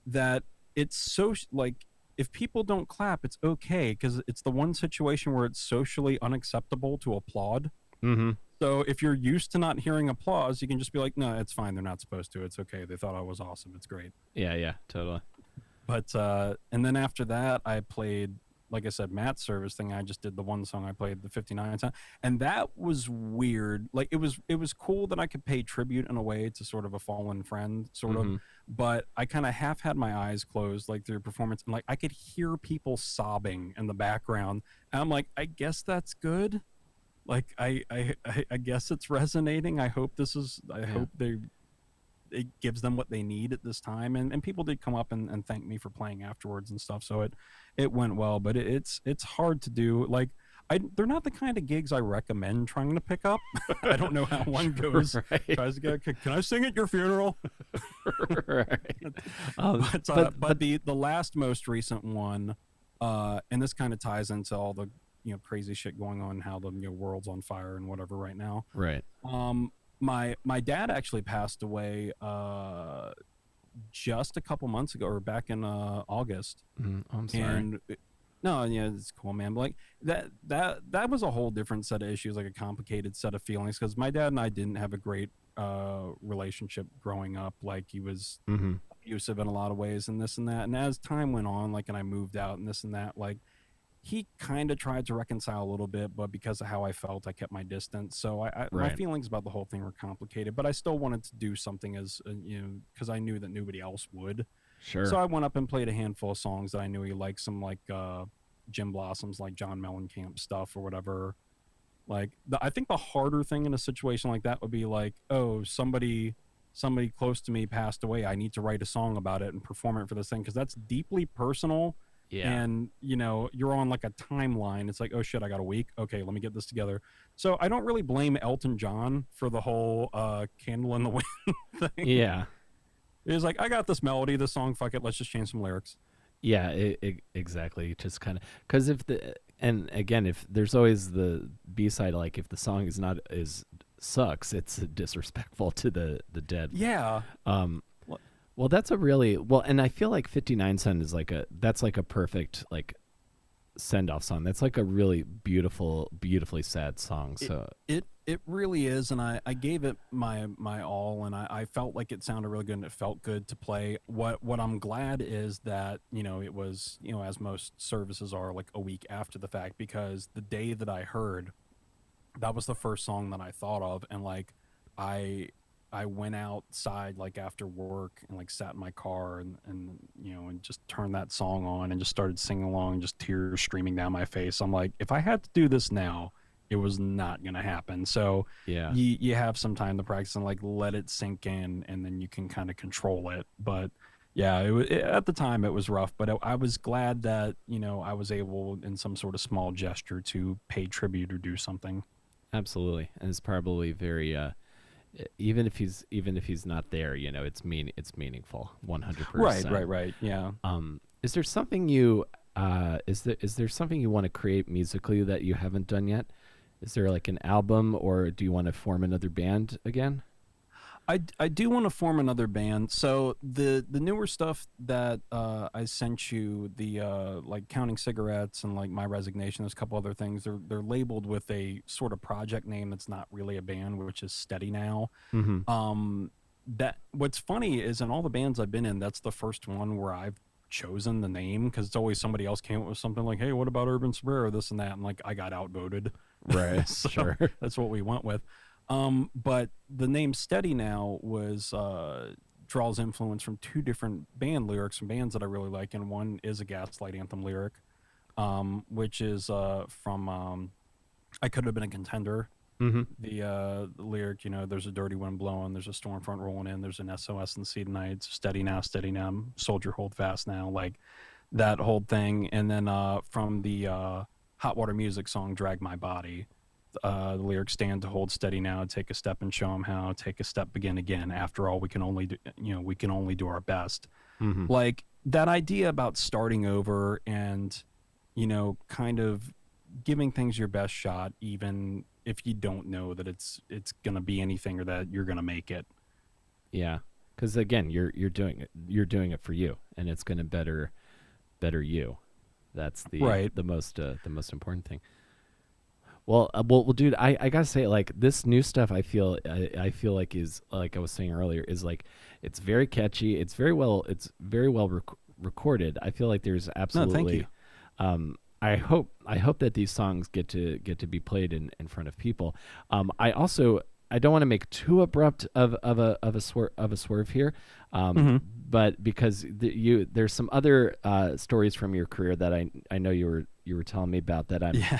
that it's so like if people don't clap, it's okay because it's the one situation where it's socially unacceptable to applaud. So if you're used to not hearing applause, you can just be like, no, it's fine. They're not supposed to. It's okay. They thought I was awesome. It's great. Yeah, totally. But and then after that, I played, like I said, Matt's service thing. I just did the one song. I played the 59 song, and that was weird. Like it was cool that I could pay tribute in a way to sort of a fallen friend, sort of. But I kind of half had my eyes closed, like through performance, and like I could hear people sobbing in the background. And I'm like, I guess that's good. Like I guess it's resonating. I hope this is. I hope it gives them what they need at this time. And people did come up and thank me for playing afterwards and stuff. So it went well, but it's hard to do. Like they're not the kind of gigs I recommend trying to pick up. I don't know how one goes. Right. Tries to go, can I sing at your funeral? Right. But the last most recent one, and this kind of ties into all the crazy shit going on, how the world's on fire and whatever right now. Right. My dad actually passed away just a couple months ago, or back in August. I'm sorry. And no, yeah, it's cool, man. But like that was a whole different set of issues, like a complicated set of feelings, because my dad and I didn't have a great relationship growing up. Like he was abusive in a lot of ways and this and that. And as time went on, like, and I moved out and this and that, like, he kind of tried to reconcile a little bit, but because of how I felt, I kept my distance. So my feelings about the whole thing were complicated, but I still wanted to do something as, because I knew that nobody else would. Sure. So I went up and played a handful of songs that I knew he liked, some like Jim Blossoms, like John Mellencamp stuff or whatever. Like I think the harder thing in a situation like that would be like, oh, somebody close to me passed away. I need to write a song about it and perform it for this thing, because that's deeply personal. Yeah. And you're on like a timeline. It's like, oh shit, I got a week. Okay, let me get this together. So I don't really blame Elton John for the whole Candle in the Wind thing. Yeah. It's like, I got this melody, this song, fuck it, let's just change some lyrics. Yeah, exactly. Just kind of, because if there's always the B-side, like if the song sucks, it's disrespectful to the dead. Yeah. Well, that's a really, and I feel like 59 Cent is that's like a perfect, like, send off song. That's like a really beautifully sad song. It So it really is, and I gave it my all, and I felt like it sounded really good, and it felt good to play. What I'm glad is that it was as most services are, like a week after the fact, because the day that I heard, that was the first song that I thought of, and like I I went outside like after work and like sat in my car and just turned that song on and just started singing along, just tears streaming down my face. I'm like, if I had to do this now, it was not gonna happen. So yeah, you have some time to practice and like let it sink in, and then you can kind of control it. But yeah, at the time it was rough, but I was glad that I was able in some sort of small gesture to pay tribute or do something. absolutely. And it's probably very even if he's not there, it's meaningful, Right, 100%. right, right. Yeah. Is there something you is there something you want to create musically that you haven't done yet? Is there like an album, or do you want to form another band again? I do want to form another band. So the newer stuff that I sent you, the like Counting Cigarettes and like My Resignation, there's a couple other things. They're labeled with a sort of project name that's not really a band, which is Steady Now. Mm-hmm. That what's funny is in all the bands I've been in, that's the first one where I've chosen the name, because it's always somebody else came up with something like, "Hey, what about Urban Sombrero?" This and that, and like I got outvoted, Right. so Sure. that's what we went with. But the name Steady Now was draws influence from two different band lyrics from bands that I really like, and one is a Gaslight Anthem lyric, which is from I Could Have Been a Contender. Mm-hmm. The lyric, there's a dirty wind blowing, there's a storm front rolling in, there's an SOS in the sea tonight, steady now, soldier hold fast now, like that whole thing. And then from the Hot Water Music song Drag My Body, the lyrics stand to hold steady now, take a step and show them how, take a step, begin again, after all we can only do, we can only do our best. Mm-hmm. Like that idea about starting over and kind of giving things your best shot, even if you don't know that it's gonna be anything or that you're gonna make it. Yeah. Because again, you're doing it for you, and it's going to better you. That's Right. the most important thing. Well, dude, I gotta say, like this new stuff, I feel like is like I was saying earlier, is like it's very catchy. It's very well recorded. I feel like there's No, thank you. absolutely. I hope that these songs get to be played in front of people. I don't want to make too abrupt of a swerve here, Hmm. but because there's some other stories from your career that I know you were telling me about that Yeah.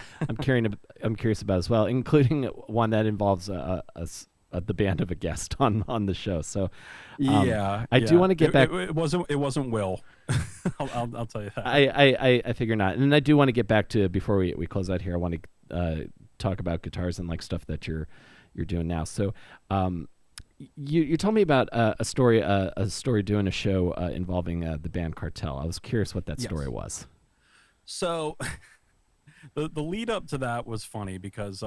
I'm curious about as well, including one that involves the band of a guest on the show. So Yeah, I do yeah. want to get back. It wasn't Will. I'll tell you that. I figure not, and I do want to get back to, before we close out here, I want to talk about guitars and like stuff that you're doing now. So you told me about a story doing a show involving the band Cartel. I was curious what that story Yes. was. So the lead up to that was funny because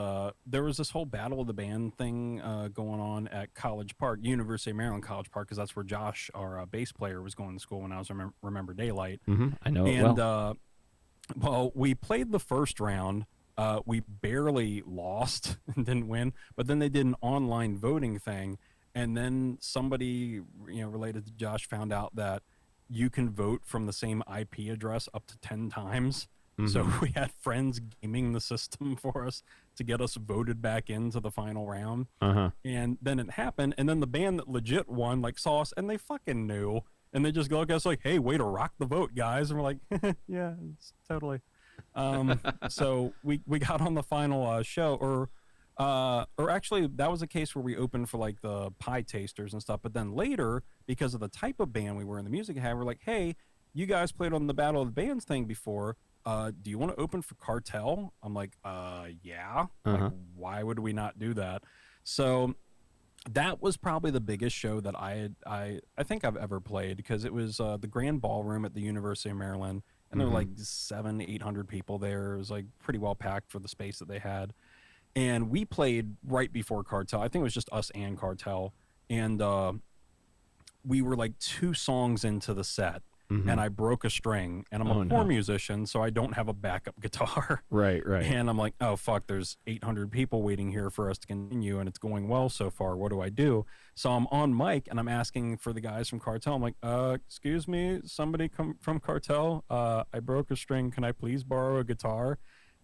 there was this whole battle of the band thing going on at College Park, University of Maryland College Park, because that's where Josh, our bass player, was going to school when I was Remember Daylight. I know it And well. well, we played the first round. We barely lost and didn't win, but then they did an online voting thing, and then somebody related to Josh found out that you can vote from the same IP address up to 10 times. So Mm-hmm. we had friends gaming the system for us to get us voted back into the final round. Uh huh. And then it happened, and then the band that legit won like saw us, and they fucking knew, and they just go look at us like, "Hey, way to rock the vote, guys!" And we're like, "Yeah, it's totally." So we got on the final show, or actually that was a case where we opened for like the pie tasters and stuff. But then later, because of the type of band we were in, the music had, we're like, "Hey, you guys played on the Battle of the Bands thing before. Do you want to open for Cartel?" I'm like, yeah. Uh Like, huh. why would we not do that? So that was probably the biggest show that I think I've ever played, because it was the Grand Ballroom at the University of Maryland, and there were Mm-hmm. like 700-800 people there. It was like pretty well packed for the space that they had, and we played right before Cartel. I think it was just us and Cartel, and we were like two songs into the set, and I broke a string, and I'm a poor musician, so I don't have a backup guitar. Right. And I'm like, oh fuck, there's 800 people waiting here for us to continue, and it's going well so far. What do I do? So I'm on mic, and I'm asking for the guys from Cartel. I'm like, excuse me, somebody come from Cartel. I broke a string. Can I please borrow a guitar?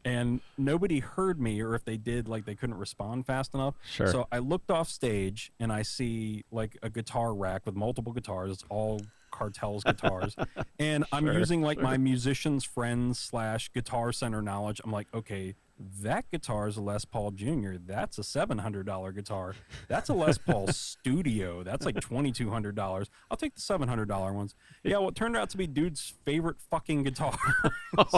And nobody heard me, or if they did, like, they couldn't respond fast enough. Sure. So I looked off stage, and I see like a guitar rack with multiple guitars. It's all Cartel's guitars, and I'm using like my musician's friends / Guitar Center knowledge. I'm like, okay, that guitar is a Les Paul Jr. That's a $700 guitar. That's a Les Paul Studio. That's like $2,200. I'll take the $700 ones. Yeah, well, it turned out to be dude's favorite fucking guitar.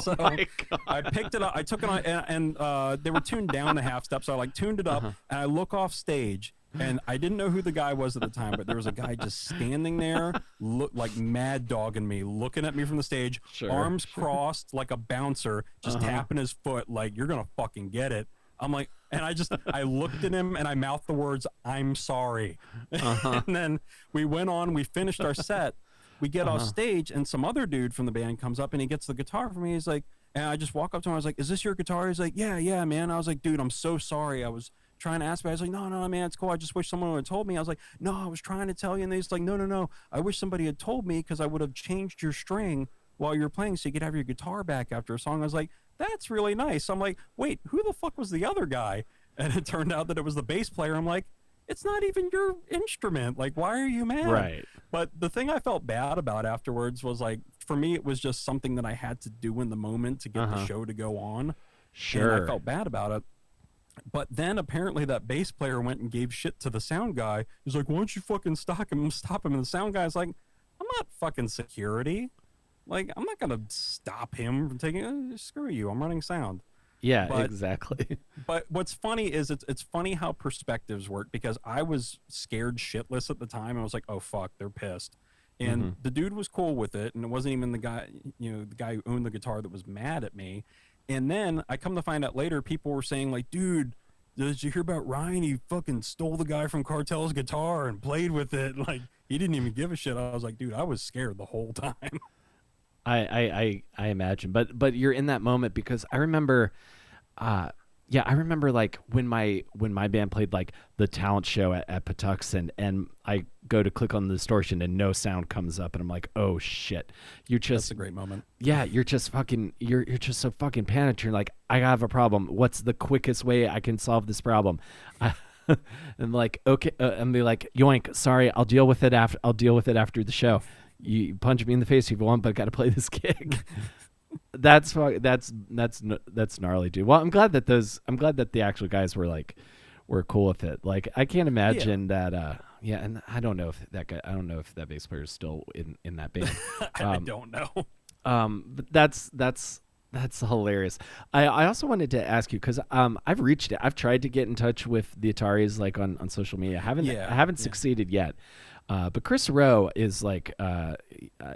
So my God. I picked it up. I took it on, and they were tuned down a half step, so I like tuned it up, and I look off stage. And I didn't know who the guy was at the time, but there was a guy just standing there, like mad dogging me, looking at me from the stage, arms crossed like a bouncer, just tapping his foot like, you're going to fucking get it. I'm like, and I looked at him and I mouthed the words, I'm sorry. And then we went on, we finished our set. We get off stage, and some other dude from the band comes up and he gets the guitar from me. He's like, and I just walk up to him. I was like, is this your guitar? He's like, yeah, man. I was like, dude, I'm so sorry. I was trying to ask me. I was like, no, man, it's cool. I just wish someone would have told me. I was like, no, I was trying to tell you. And he's like, no. I wish somebody had told me, because I would have changed your string while you're playing so you could have your guitar back after a song. I was like, that's really nice. I'm like, wait, who the fuck was the other guy? And it turned out that it was the bass player. I'm like, it's not even your instrument. Like, why are you mad? Right. But the thing I felt bad about afterwards was, like, for me, it was just something that I had to do in the moment to get the show to go on. Sure. And I felt bad about it. But then apparently that bass player went and gave shit to the sound guy. He's like, why don't you fucking stop him? And the sound guy's like, I'm not fucking security. Like, I'm not going to stop him from taking, screw you, I'm running sound. Yeah, exactly. But what's funny is it's funny how perspectives work, because I was scared shitless at the time. And I was like, oh, fuck, they're pissed. And the dude was cool with it. And it wasn't even the guy who owned the guitar that was mad at me. And then I come to find out later, people were saying, like, dude, did you hear about Ryan? He fucking stole the guy from Cartel's guitar and played with it. Like, he didn't even give a shit. I was like, dude, I was scared the whole time. I imagine, but you're in that moment, because I remember, I remember like when my band played like the talent show at Patuxent, and I go to click on the distortion and no sound comes up, and I'm like, oh shit, that's a great moment. Yeah, you're just so fucking panicked. You're like, I have a problem. What's the quickest way I can solve this problem? And like, okay, and be like, yoink, sorry, I'll deal with it after the show. You punch me in the face if you want, but I got to play this gig. That's gnarly, dude. Well, I'm glad that the actual guys were cool with it. Like, I can't imagine that. And I don't know if that bass player is still in that band. I don't know. But that's hilarious. I also wanted to ask you, because I've tried to get in touch with the Ataris, like on social media. I haven't succeeded yet. But Chris Rowe is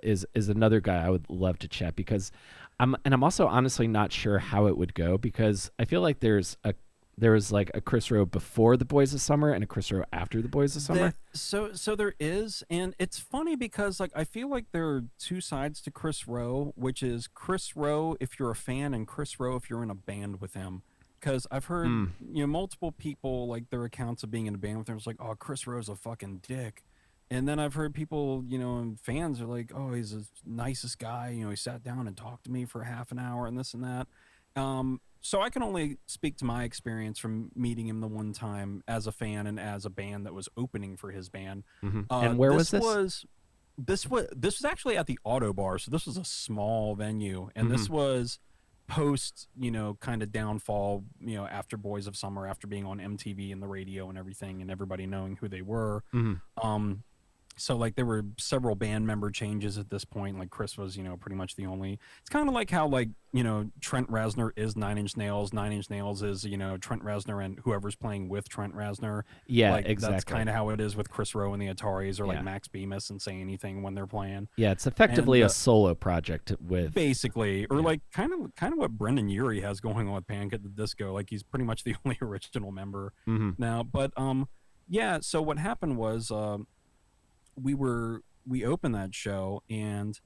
is another guy I would love to chat, because I'm also honestly not sure how it would go, because I feel like there was like a Chris Rowe before the Boys of Summer and a Chris Rowe after the Boys of Summer. So there is, and it's funny because, like, I feel like there are two sides to Chris Rowe, which is Chris Rowe if you're a fan, and Chris Rowe if you're in a band with him. Because I've heard multiple people, like, their accounts of being in a band with him, it's like, oh, Chris Rowe's a fucking dick. And then I've heard people, and fans are like, oh, he's the nicest guy. He sat down and talked to me for half an hour and this and that. So I can only speak to my experience from meeting him the one time as a fan and as a band that was opening for his band. And where was this? This was actually at the Auto Bar. So this was a small venue. And this was post, kind of downfall, after Boys of Summer, after being on MTV and the radio and everything, and everybody knowing who they were. So, like, there were several band member changes at this point. Like, Chris was, pretty much the only. It's kind of like how, like, Trent Reznor is Nine Inch Nails. Nine Inch Nails is, Trent Reznor and whoever's playing with Trent Reznor. Yeah, like, exactly. That's kind of how it is with Chris Rowe and the Ataris, or like Max Bemis and Say Anything when they're playing. Yeah, it's effectively a solo project with basically, or like kind of what Brendan Urie has going on with Panic at the Disco. Like, he's pretty much the only original member now. But so what happened was we opened that show, and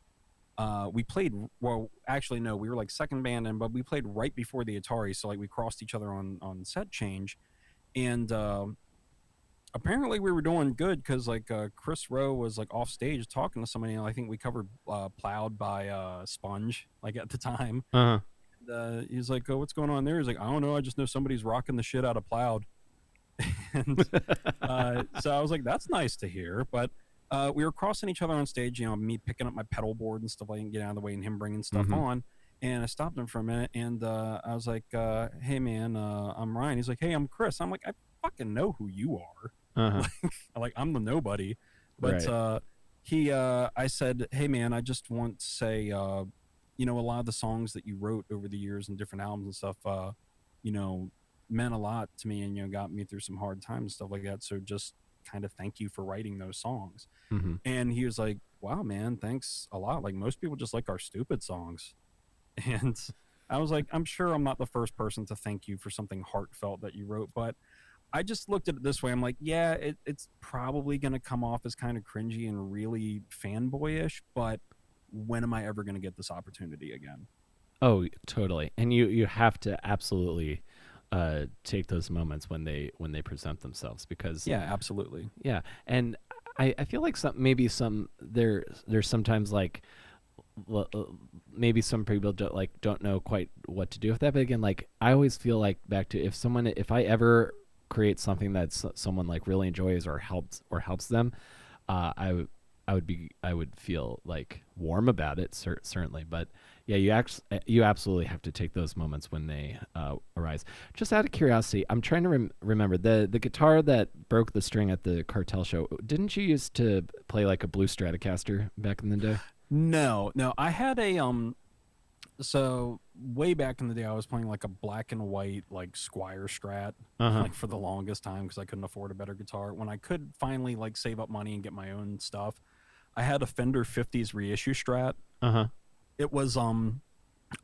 we played, well, actually no, we were like second band, and but we played right before the Atari, so like we crossed each other on set change, and apparently we were doing good because like Chris Rowe was like off stage talking to somebody, and I think we covered "Plowed" by Sponge like at the time. Uh-huh. And, he's like, "Oh, what's going on there?" He's like, "I don't know, I just know somebody's rocking the shit out of Plowed." And so I was like, "That's nice to hear." But we were crossing each other on stage, you know, me picking up my pedal board and stuff like that, and getting out of the way, and him bringing stuff Mm-hmm. on. And I stopped him for a minute, and I was like, "Hey, man, I'm Ryan." He's like, "Hey, I'm Chris." I'm like, "I fucking know who you are." Uh-huh. Like I'm the nobody. But Right. I said, "Hey, man, I just want to say, you know, a lot of the songs that you wrote over the years and different albums and stuff, you know, meant a lot to me, and you know, got me through some hard times and stuff like that. So just kind of thank you for writing those songs." Mm-hmm. And he was like, "Wow, man, thanks a lot. Like most people just like our stupid songs." And I was like, "I'm sure I'm not the first person to thank you for something heartfelt that you wrote, but I just looked at it this way. I'm like, yeah, it's probably going to come off as kind of cringy and really fanboyish, but when am I ever going to get this opportunity again?" Oh, totally. And you have to absolutely take those moments when they present themselves because Yeah, absolutely. yeah. And I feel like some there's sometimes like maybe some people don't know quite what to do with that. But again, like I always feel like back to if I ever create something that someone like really enjoys or helps them, I I would feel like warm about it, certainly. But yeah, you absolutely have to take those moments when they arise. Just out of curiosity, I'm trying to remember the guitar that broke the string at the Cartel show. Didn't you used to play like a blue Stratocaster back in the day? No, I had a so way back in the day I was playing like a black and white like Squire Strat Uh huh. like for the longest time because I couldn't afford a better guitar. When I could finally like save up money and get my own stuff, I had a Fender 50s reissue Strat. Uh huh. It was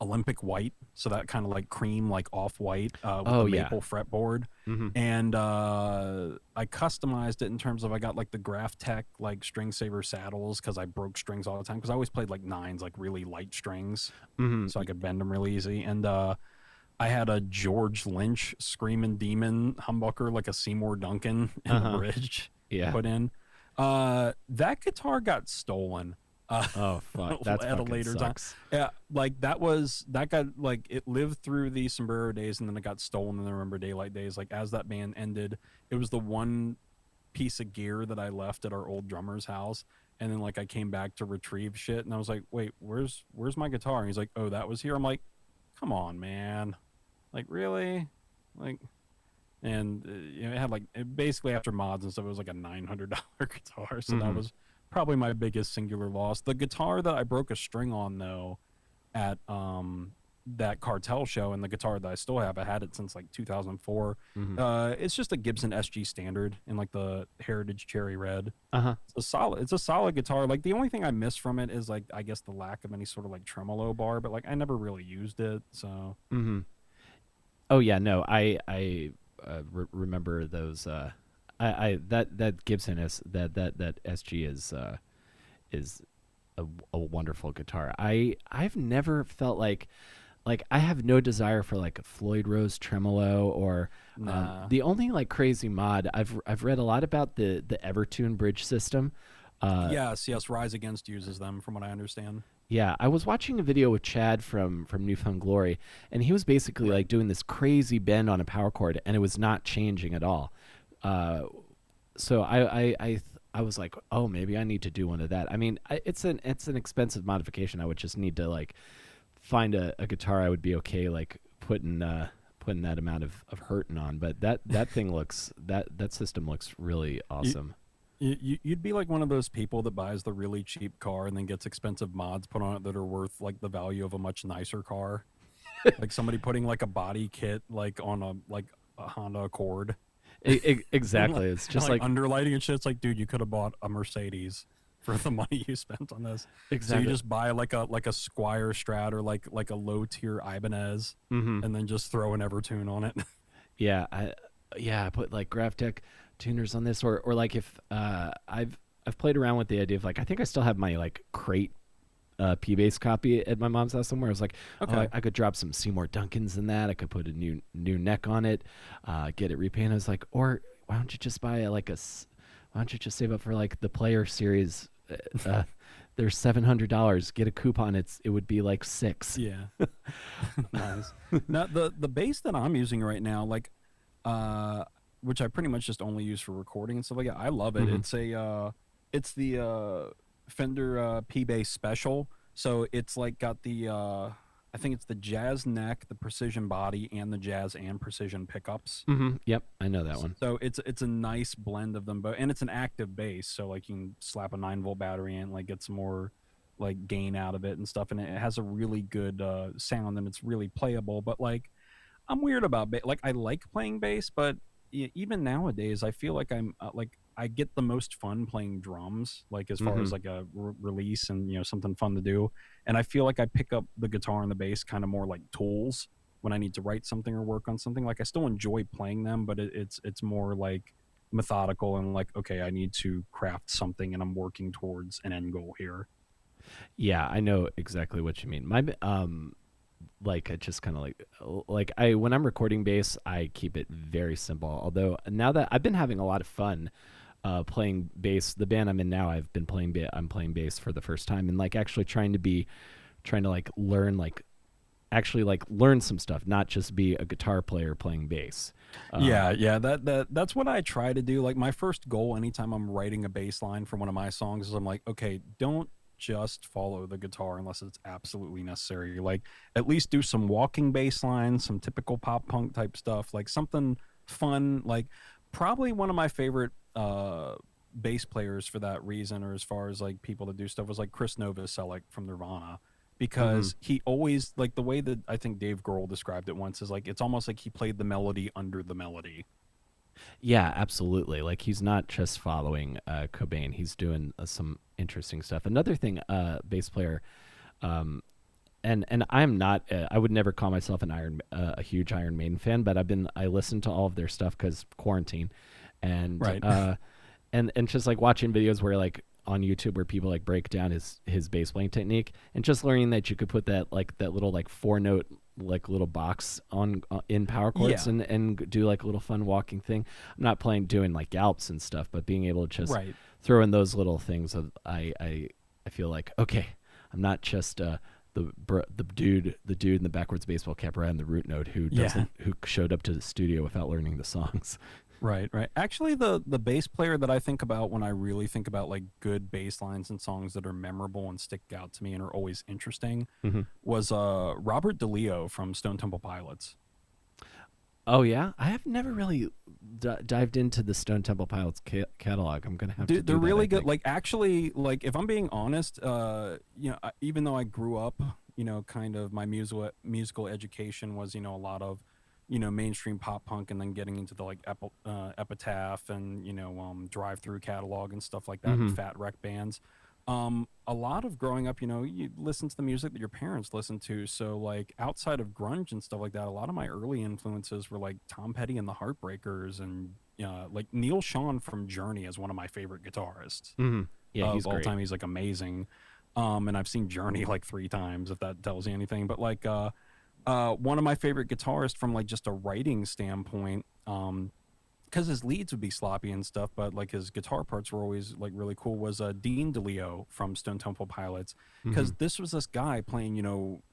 Olympic white, so that kind of like cream, like off white, with the Oh yeah. maple fretboard. Mm-hmm. And I customized it in terms of I got like the Graph Tech like string saver saddles because I broke strings all the time because I always played like nines, like really light strings, Mm-hmm. so I could bend them really easy. And I had a George Lynch Screaming Demon humbucker, like a Seymour Duncan in Uh the huh. bridge Yeah. put in. That guitar got stolen. Uh, Oh fuck. That's at a fucking later time. sucks. Yeah, like that got like it lived through the Sombrero days, and then it got stolen in the Remember Daylight days. Like as that band ended, it was the one piece of gear that I left at our old drummer's house, and then like I came back to retrieve shit, and I was like, "Wait, where's my guitar?" And he's like, "Oh, that was here." I'm like, "Come on, man, like really, like." And you know, it had like basically after mods and stuff, it was like a $900 guitar, so that Mm-hmm. was probably my biggest singular loss. The guitar that I broke a string on though at that Cartel show, and the guitar that I still have, I had it since like 2004. Mm-hmm. It's just a Gibson SG Standard in like the Heritage Cherry Red. Uh huh. It's a solid guitar. Like the only thing I miss from it is like I guess the lack of any sort of like tremolo bar, but like I never really used it, so Mm-hmm. Oh yeah, no, I remember those. I that Gibson is that SG is a wonderful guitar. I've never felt like I have no desire for like a Floyd Rose tremolo or nah. the only like crazy mod I've read a lot about the Evertune bridge system. Uh, Yes, Rise Against uses them, from what I understand. Yeah, I was watching a video with Chad from Newfound Glory, and he was basically Right. like doing this crazy bend on a power chord, and it was not changing at all. Uh, so I was like, oh, maybe I need to do one of that. I mean, it's an expensive modification. I would just need to like find a guitar I would be okay like putting that amount of hurting on. But that thing looks that system looks really You, awesome. you'd be like one of those people that buys the really cheap car and then gets expensive mods put on it that are worth like the value of a much nicer car. Like somebody putting like a body kit like on a Honda Accord and Exactly. It's just like like underlighting and shit. It's like, dude, you could have bought a Mercedes for the money you spent on this. So you exactly. just buy like a Squire Strat or like a low tier Ibanez, Mm-hmm. and then just throw an Evertune on it. Yeah, I put like GraphTech tuners on this, or like if I've played around with the idea of like I think I still have my like crate P bass copy at my mom's house somewhere. I was like, oh, Okay. I could drop some Seymour Duncans in that. I could put a new neck on it, get it repainted. I was like, or why don't you just buy why don't you just save up for like the Player series? Uh, they're $700. Get a coupon. It would be like six. Yeah. Nice. Now the bass that I'm using right now, like, uh, which I pretty much just only use for recording and stuff like that. I love it. Hmm. It's the Fender P bass special. So it's like got the I think it's the jazz neck, the precision body, and the jazz and precision pickups. Hmm. Yep, I know that one. So it's a nice blend of them both, and it's an active bass. So like you can slap a 9-volt battery in, like get some more like gain out of it and stuff, and it has a really good sound, and it's really playable. But like I'm weird about like I like playing bass, but even nowadays I feel like I'm like I get the most fun playing drums, like as far Hmm. as like a release and something fun to do. And I feel like I pick up the guitar and the bass kind of more like tools when I need to write something or work on something. Like I still enjoy playing them, but it's more like methodical and like, okay, I need to craft something and I'm working towards an end goal here. Yeah, I know exactly what you mean. My like I just kind of like I when I'm recording bass, I keep it very simple. Although now that I've been having a lot of fun playing bass, the band I'm in now, I'm playing bass for the first time and like actually trying to like learn like actually like learn some stuff, not just be a guitar player playing bass. Yeah, Um, yeah, that's what I try to do. Like my first goal anytime I'm writing a bass line for one of my songs is I'm like, okay, don't just follow the guitar unless it's absolutely necessary. Like at least do some walking bass lines, some typical pop punk type stuff, like something fun. Like probably one of my favorite bass players for that reason, or as far as like people that do stuff, was like Chris Novoselic from Nirvana, mhm. because he always, like, the way that I think Dave Grohl described it once is like it's almost like he played the melody under the melody. Yeah, absolutely. Like he's not just following Cobain; he's doing some interesting stuff. Another thing, bass player, um, and I'm not. I would never call myself a huge Iron Maiden fan, but I listened to all of their stuff because quarantine, and Right. and just like watching videos where like on YouTube where people like break down his bass playing technique and just learning that you could put that little like 4 note like little box on in power chords Yeah. and do like a little fun walking thing. I'm not playing doing like gallops and stuff, but being able to just Right. throw in those little things of I feel like okay, I'm not just the dude in the backwards baseball cap right on the root note Yeah. who showed up to the studio without learning the songs. Right, right. Actually, the bass player that I think about when I really think about like good bass lines and songs that are memorable and stick out to me and are always interesting Hmm. was Robert DeLeo from Stone Temple Pilots. Oh yeah, I have never really dived into the Stone Temple Pilots catalog. I'm gonna have to Dude, they're do that. I really good. think. Like actually, like if I'm being honest, even though I grew up, kind of my musical education was, a lot of, mainstream pop punk, and then getting into the like Epitaph and Drive Through catalog and stuff like that, and Hmm. Fat Wreck bands. A lot of growing up, you listen to the music that your parents listened to. So like outside of grunge and stuff like that, a lot of my early influences were like Tom Petty and the Heartbreakers, and like Neil Sean from Journey is one of my favorite guitarists Hmm. Yeah, of he's all great. time. He's like amazing. And I've seen Journey like 3 times, if that tells you anything. But like one of my favorite guitarists from like just a writing standpoint, because his leads would be sloppy and stuff, but like his guitar parts were always like really cool, was Dean DeLeo from Stone Temple Pilots. Hmm. Because this was this guy playing,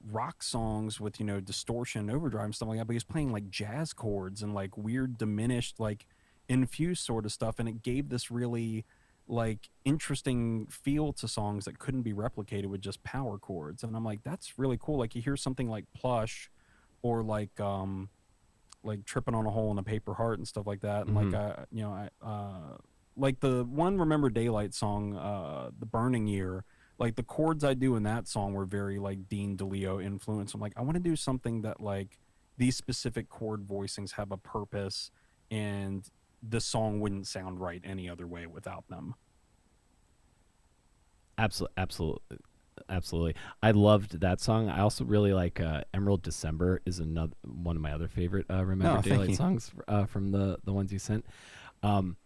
rock songs with, distortion, overdrive, and stuff like that, but he's playing like jazz chords and like weird, diminished, like infused sort of stuff. And it gave this really like interesting feel to songs that couldn't be replicated with just power chords. And I'm like, that's really cool. Like you hear something like Plush, or like tripping on a hole in a paper heart and stuff like that, and like Hmm. like the one Remember Daylight song, The Burning Year, like the chords I do in that song were very like Dean DeLeo influence. I'm like, I want to do something that like these specific chord voicings have a purpose, and the song wouldn't sound right any other way without them. Absolutely, absolutely, absolutely. I loved that song. I also really like Emerald December is another one of my other favorite Remember No, thank Daylight you. songs from the ones you sent. Um,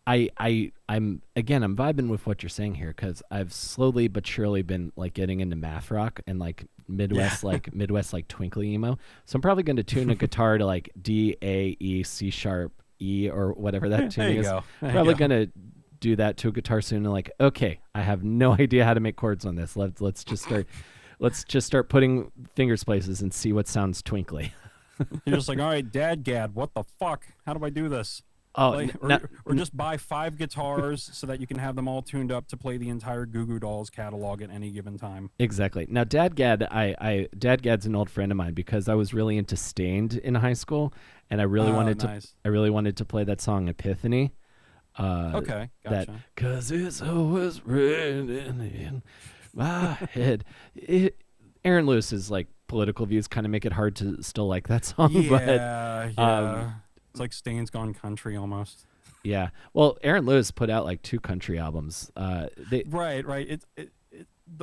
I'm vibing with what you're saying here because I've slowly but surely been like getting into math rock and like Midwest like twinkly emo. So I'm probably going to tune a guitar to like D A E C sharp E or whatever that There tuning you is. go. There Probably you go. going to do that to a guitar soon and like, okay, I have no idea how to make chords on this. Let's just start putting fingers places and see what sounds twinkly. You're just like, all right, Dad, Gad, what the fuck? How do I do this? Oh, Like, or just buy 5 guitars so that you can have them all tuned up to play the entire Goo Goo Dolls catalog at any given time. exactly. Now, Dad Gad's an old friend of mine because I was really into Stained in high school, and I really wanted to play that song Epiphany. Okay, gotcha. That cause it's always raining in my head. Aaron Lewis's like political views kind of make it hard to still like that song. Yeah, yeah. It's like Stain's Gone Country almost. Yeah. Well, Aaron Lewis put out like 2 country albums. Right.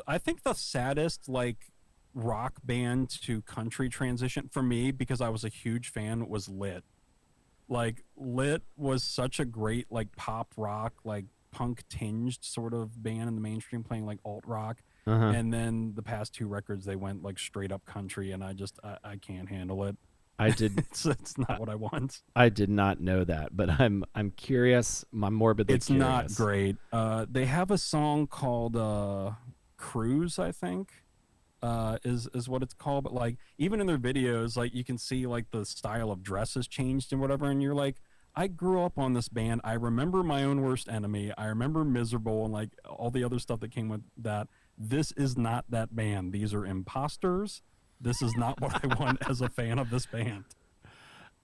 I think the saddest like rock band to country transition for me, because I was a huge fan, was Lit. Like Lit was such a great like pop rock, like punk tinged sort of band in the mainstream, playing like alt rock. And then the past 2 records they went like straight up country, and I can't handle it. I did. It's not what I want. I did not know that, but I'm curious. I'm morbidly it's curious. Not great. They have a song called Cruise, I think, is what it's called. But like even in their videos, like you can see like the style of dress has changed and whatever, and you're like, I grew up on this band. I remember My Own Worst Enemy. I remember Miserable and like all the other stuff that came with that. This is not that band. These are imposters. This is not what I want as a fan of this band.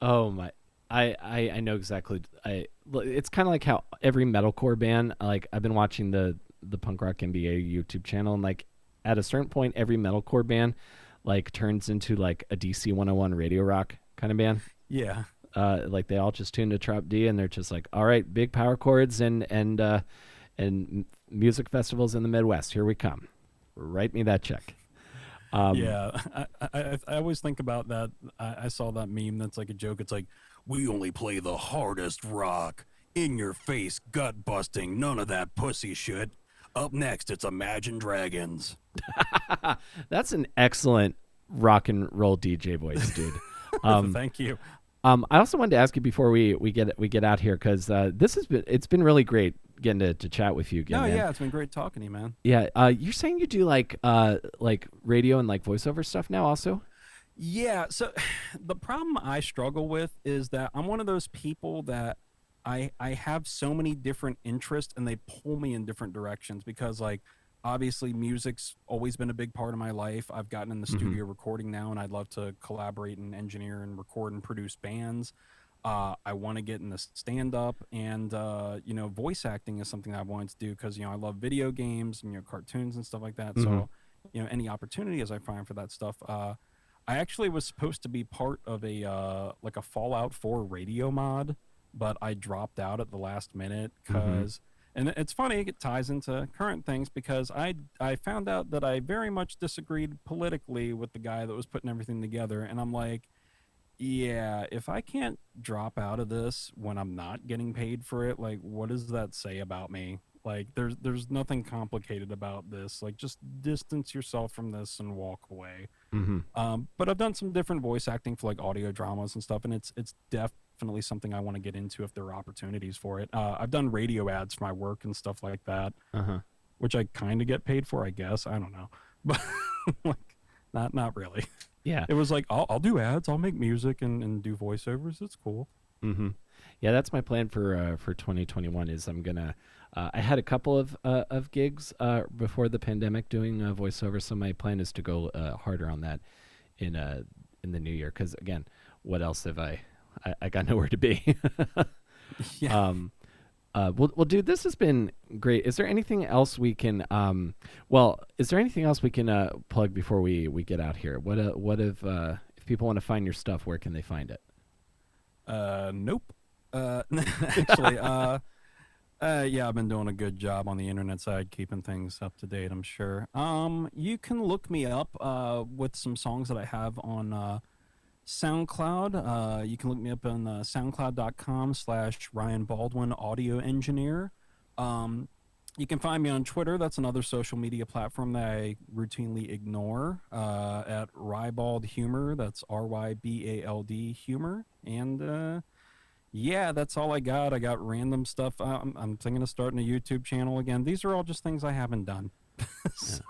Oh my! I know exactly. It's kind of like how every metalcore band. Like I've been watching the Punk Rock NBA YouTube channel, and like at a certain point, every metalcore band like turns into like a DC 101 radio rock kind of band. Yeah. Like they all just tune to Trop D, and they're just like, all right, big power chords and music festivals in the Midwest. Here we come. Write me that check. Yeah, I always think about that. I saw that meme that's like a joke. It's like, we only play the hardest rock, in your face, gut busting, none of that pussy shit. Up next, it's Imagine Dragons. That's an excellent rock and roll DJ voice, dude. Thank you. I also wanted to ask you before we get out here, because it's been really great getting to chat with you again. No, man. yeah, it's been great talking to you, man. Yeah, you're saying you do like radio and like voiceover stuff now also? Yeah, so the problem I struggle with is that I'm one of those people that I have so many different interests, and they pull me in different directions, because like obviously music's always been a big part of my life. I've gotten in the studio recording now, and I'd love to collaborate and engineer and record and produce bands. I want to get in the stand-up, and voice acting is something that I wanted to do, because I love video games and cartoons and stuff like that. So any opportunity as I find for that stuff. I actually was supposed to be part of a like a Fallout 4 radio mod, but I dropped out at the last minute because, and it's funny, it ties into current things, because I found out that I very much disagreed politically with the guy that was putting everything together, and I'm like, yeah, if I can't drop out of this when I'm not getting paid for it, like what does that say about me? Like there's nothing complicated about this. Like just distance yourself from this and walk away. But I've done some different voice acting for like audio dramas and stuff, and it's definitely something I want to get into if there are opportunities for it. I've done radio ads for my work and stuff like that, which I kind of get paid for, I guess. I don't know, but like not really. Yeah, it was like I'll do ads, I'll make music and do voiceovers. It's cool. Yeah, that's my plan for 2021. Is I'm gonna I had a couple of gigs before the pandemic doing voiceover, so my plan is to go harder on that in the new year. Because again, what else have I got nowhere to be. Yeah. Well, dude, this has been great. Is there anything else we can plug before we get out here? What if people want to find your stuff, where can they find it? Nope. Actually, yeah, I've been doing a good job on the internet side, keeping things up to date, I'm sure. You can look me up with some songs that I have on SoundCloud. You can look me up on soundcloud.com/Ryan Baldwin Audio Engineer. You can find me on Twitter. That's another social media platform that I routinely ignore at Rybald Humor. That's RYBALD Humor. And yeah, that's all I got. I got random stuff. I'm thinking of starting a YouTube channel again. These are all just things I haven't done. So,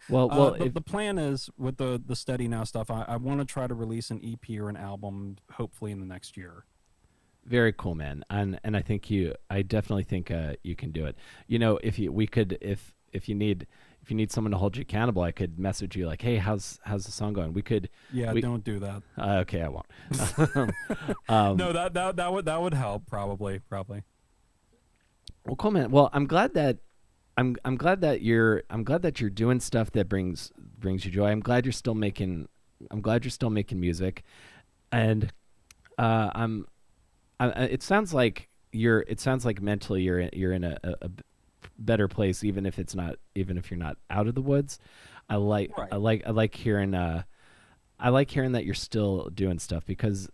the plan is with the Steady Now stuff, I want to try to release an EP or an album hopefully in the next year. Very cool, man. And I think I definitely think you can do it. You know, if you need someone to hold you accountable, I could message you like, hey, how's the song going? Don't do that. Okay, I won't. No, that would help probably. Well, cool, man. Well, I'm glad that you're doing stuff that brings you joy. I'm glad you're still making music, and it sounds like mentally you're in a better place, even if you're not out of the woods. I like hearing that you're still doing stuff, because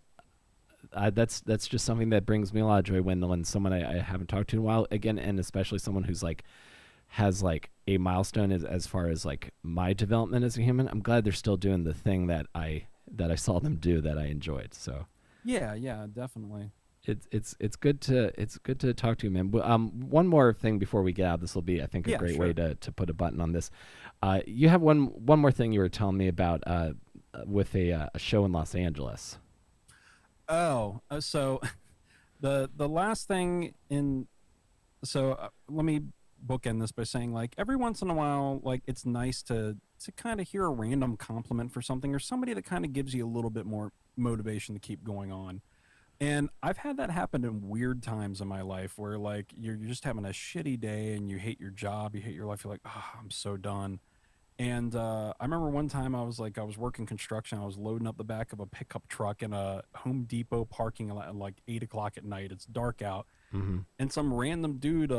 that's just something that brings me a lot of joy when someone I haven't talked to in a while, again, and especially someone who's like has like a milestone as far as like my development as a human. I'm glad they're still doing the thing that I saw them do that I enjoyed. So yeah, definitely. It's good to talk to you, man. One more thing before we get out. This will be, I think, a great way to put a button on this. You have one more thing you were telling me about with a show in Los Angeles. Oh, so the last thing let me bookend this by saying, like, every once in a while, like, it's nice to kind of hear a random compliment for something, or somebody that kind of gives you a little bit more motivation to keep going on. And I've had that happen in weird times in my life where, like, you're just having a shitty day and you hate your job, you hate your life, you're like, oh, I'm so done. And I remember one time I was working construction. I was loading up the back of a pickup truck in a Home Depot parking lot at like 8 o'clock at night. It's dark out. Mm-hmm. And some random dude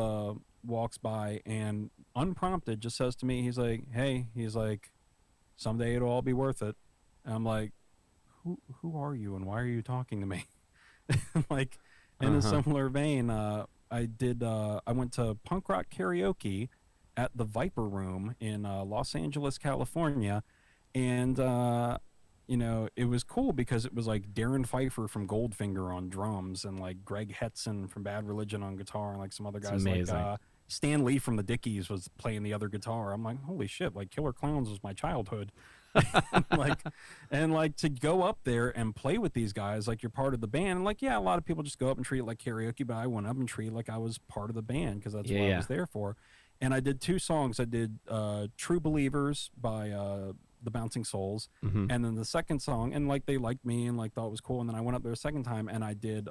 walks by and unprompted just says to me, he's like, hey, someday it'll all be worth it. And I'm like, who are you and why are you talking to me? Like, in a similar vein, I went to punk rock karaoke at the Viper Room in Los Angeles, California, and it was cool because it was like Darren Pfeiffer from Goldfinger on drums, and like Greg Hetson from Bad Religion on guitar, and like some other guys, like Stan Lee from the Dickies was playing the other guitar. I'm like, holy shit, like Killer Clowns was my childhood. and to go up there and play with these guys, like, you're part of the band. And like, yeah, a lot of people just go up and treat it like karaoke, but I went up and treated like I was part of the band, because that's what I was there for. And I did 2 songs. I did True Believers by the Bouncing Souls, and then the second song, and like they liked me and like thought it was cool. And then I went up there a second time and I did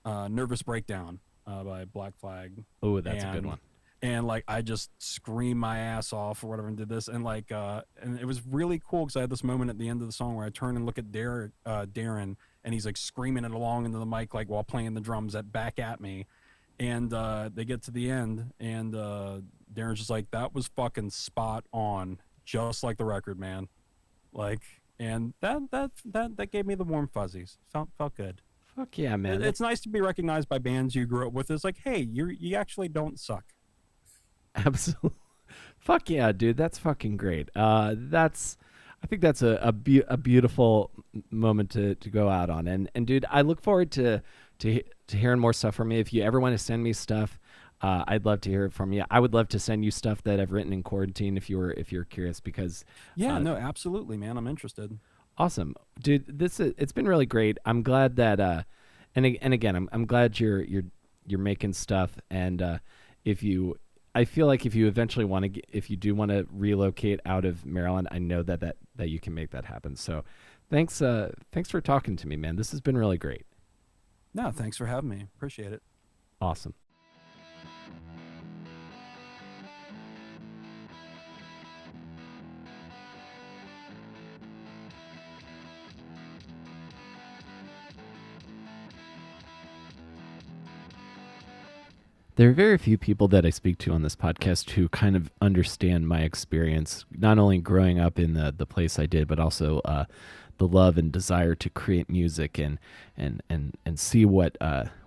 Nervous Breakdown by Black Flag. Oh, that's a good one. And like I just screamed my ass off or whatever and did this, and like and it was really cool because I had this moment at the end of the song where I turn and look at Darren, and he's like screaming it along into the mic, like, while playing the drums back at me. And they get to the end, and Darren's just like, that was fucking spot on, just like the record, man. Like, and that gave me the warm fuzzies. Felt good. Fuck yeah, man. It's nice to be recognized by bands you grew up with. It's like, hey, you actually don't suck. Absolutely. Fuck yeah, dude. That's fucking great. I think that's a beautiful moment to go out on. And dude, I look forward to hearing more stuff from you. If you ever want to send me stuff, I'd love to hear it from you. I would love to send you stuff that I've written in quarantine if you're curious, because no, absolutely, man. I'm interested. Awesome, dude. It's been really great. I'm glad that and again, I'm glad you're making stuff. And I feel like if you eventually if you do want to relocate out of Maryland, I know that you can make that happen. So thanks for talking to me, man. This has been really great. No, thanks for having me. Appreciate it. Awesome. There are very few people that I speak to on this podcast who kind of understand my experience, not only growing up in the place I did, but also the love and desire to create music and see what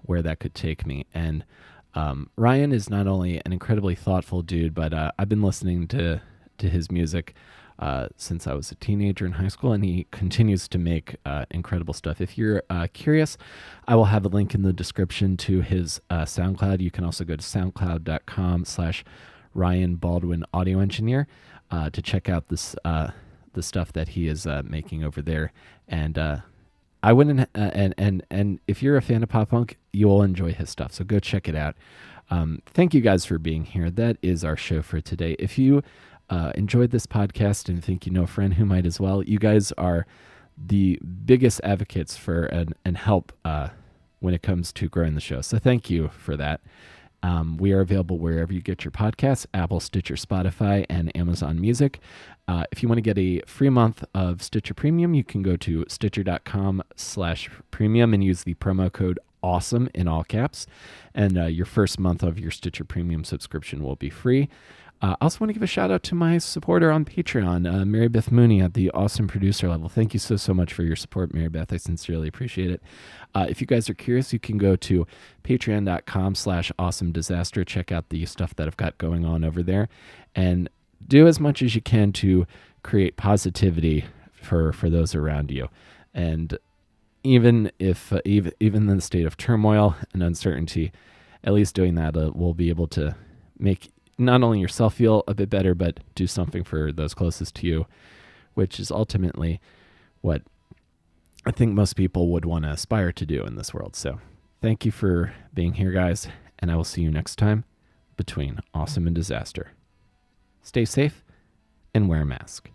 where that could take me. And Ryan is not only an incredibly thoughtful dude, but I've been listening to his music since I was a teenager in high school, and he continues to make incredible stuff. If you're curious, I will have a link in the description to his SoundCloud. You can also go to soundcloud.com/Ryan Baldwin Audio Engineer to check out this the stuff that he is making over there. And I wouldn't and if you're a fan of pop punk, you will enjoy his stuff. So go check it out. Thank you guys for being here. That is our show for today. If you enjoyed this podcast and think you know a friend who might as well, you guys are the biggest advocates for and help when it comes to growing the show. So thank you for that. We are available wherever you get your podcasts: Apple, Stitcher, Spotify, and Amazon Music. If you want to get a free month of Stitcher Premium, you can go to stitcher.com/premium and use the promo code AWESOME in all caps. And your first month of your Stitcher Premium subscription will be free. I also want to give a shout out to my supporter on Patreon, Mary Beth Mooney at the awesome producer level. Thank you so much for your support, Mary Beth. I sincerely appreciate it. If you guys are curious, you can go to patreon.com/awesomedisaster. Check out the stuff that I've got going on over there, and do as much as you can to create positivity for those around you. And even if even in the state of turmoil and uncertainty, at least doing that will be able to make not only yourself feel a bit better, but do something for those closest to you, which is ultimately what I think most people would want to aspire to do in this world. So thank you for being here, guys, and I will see you next time between Awesome and Disaster. Stay safe and wear a mask.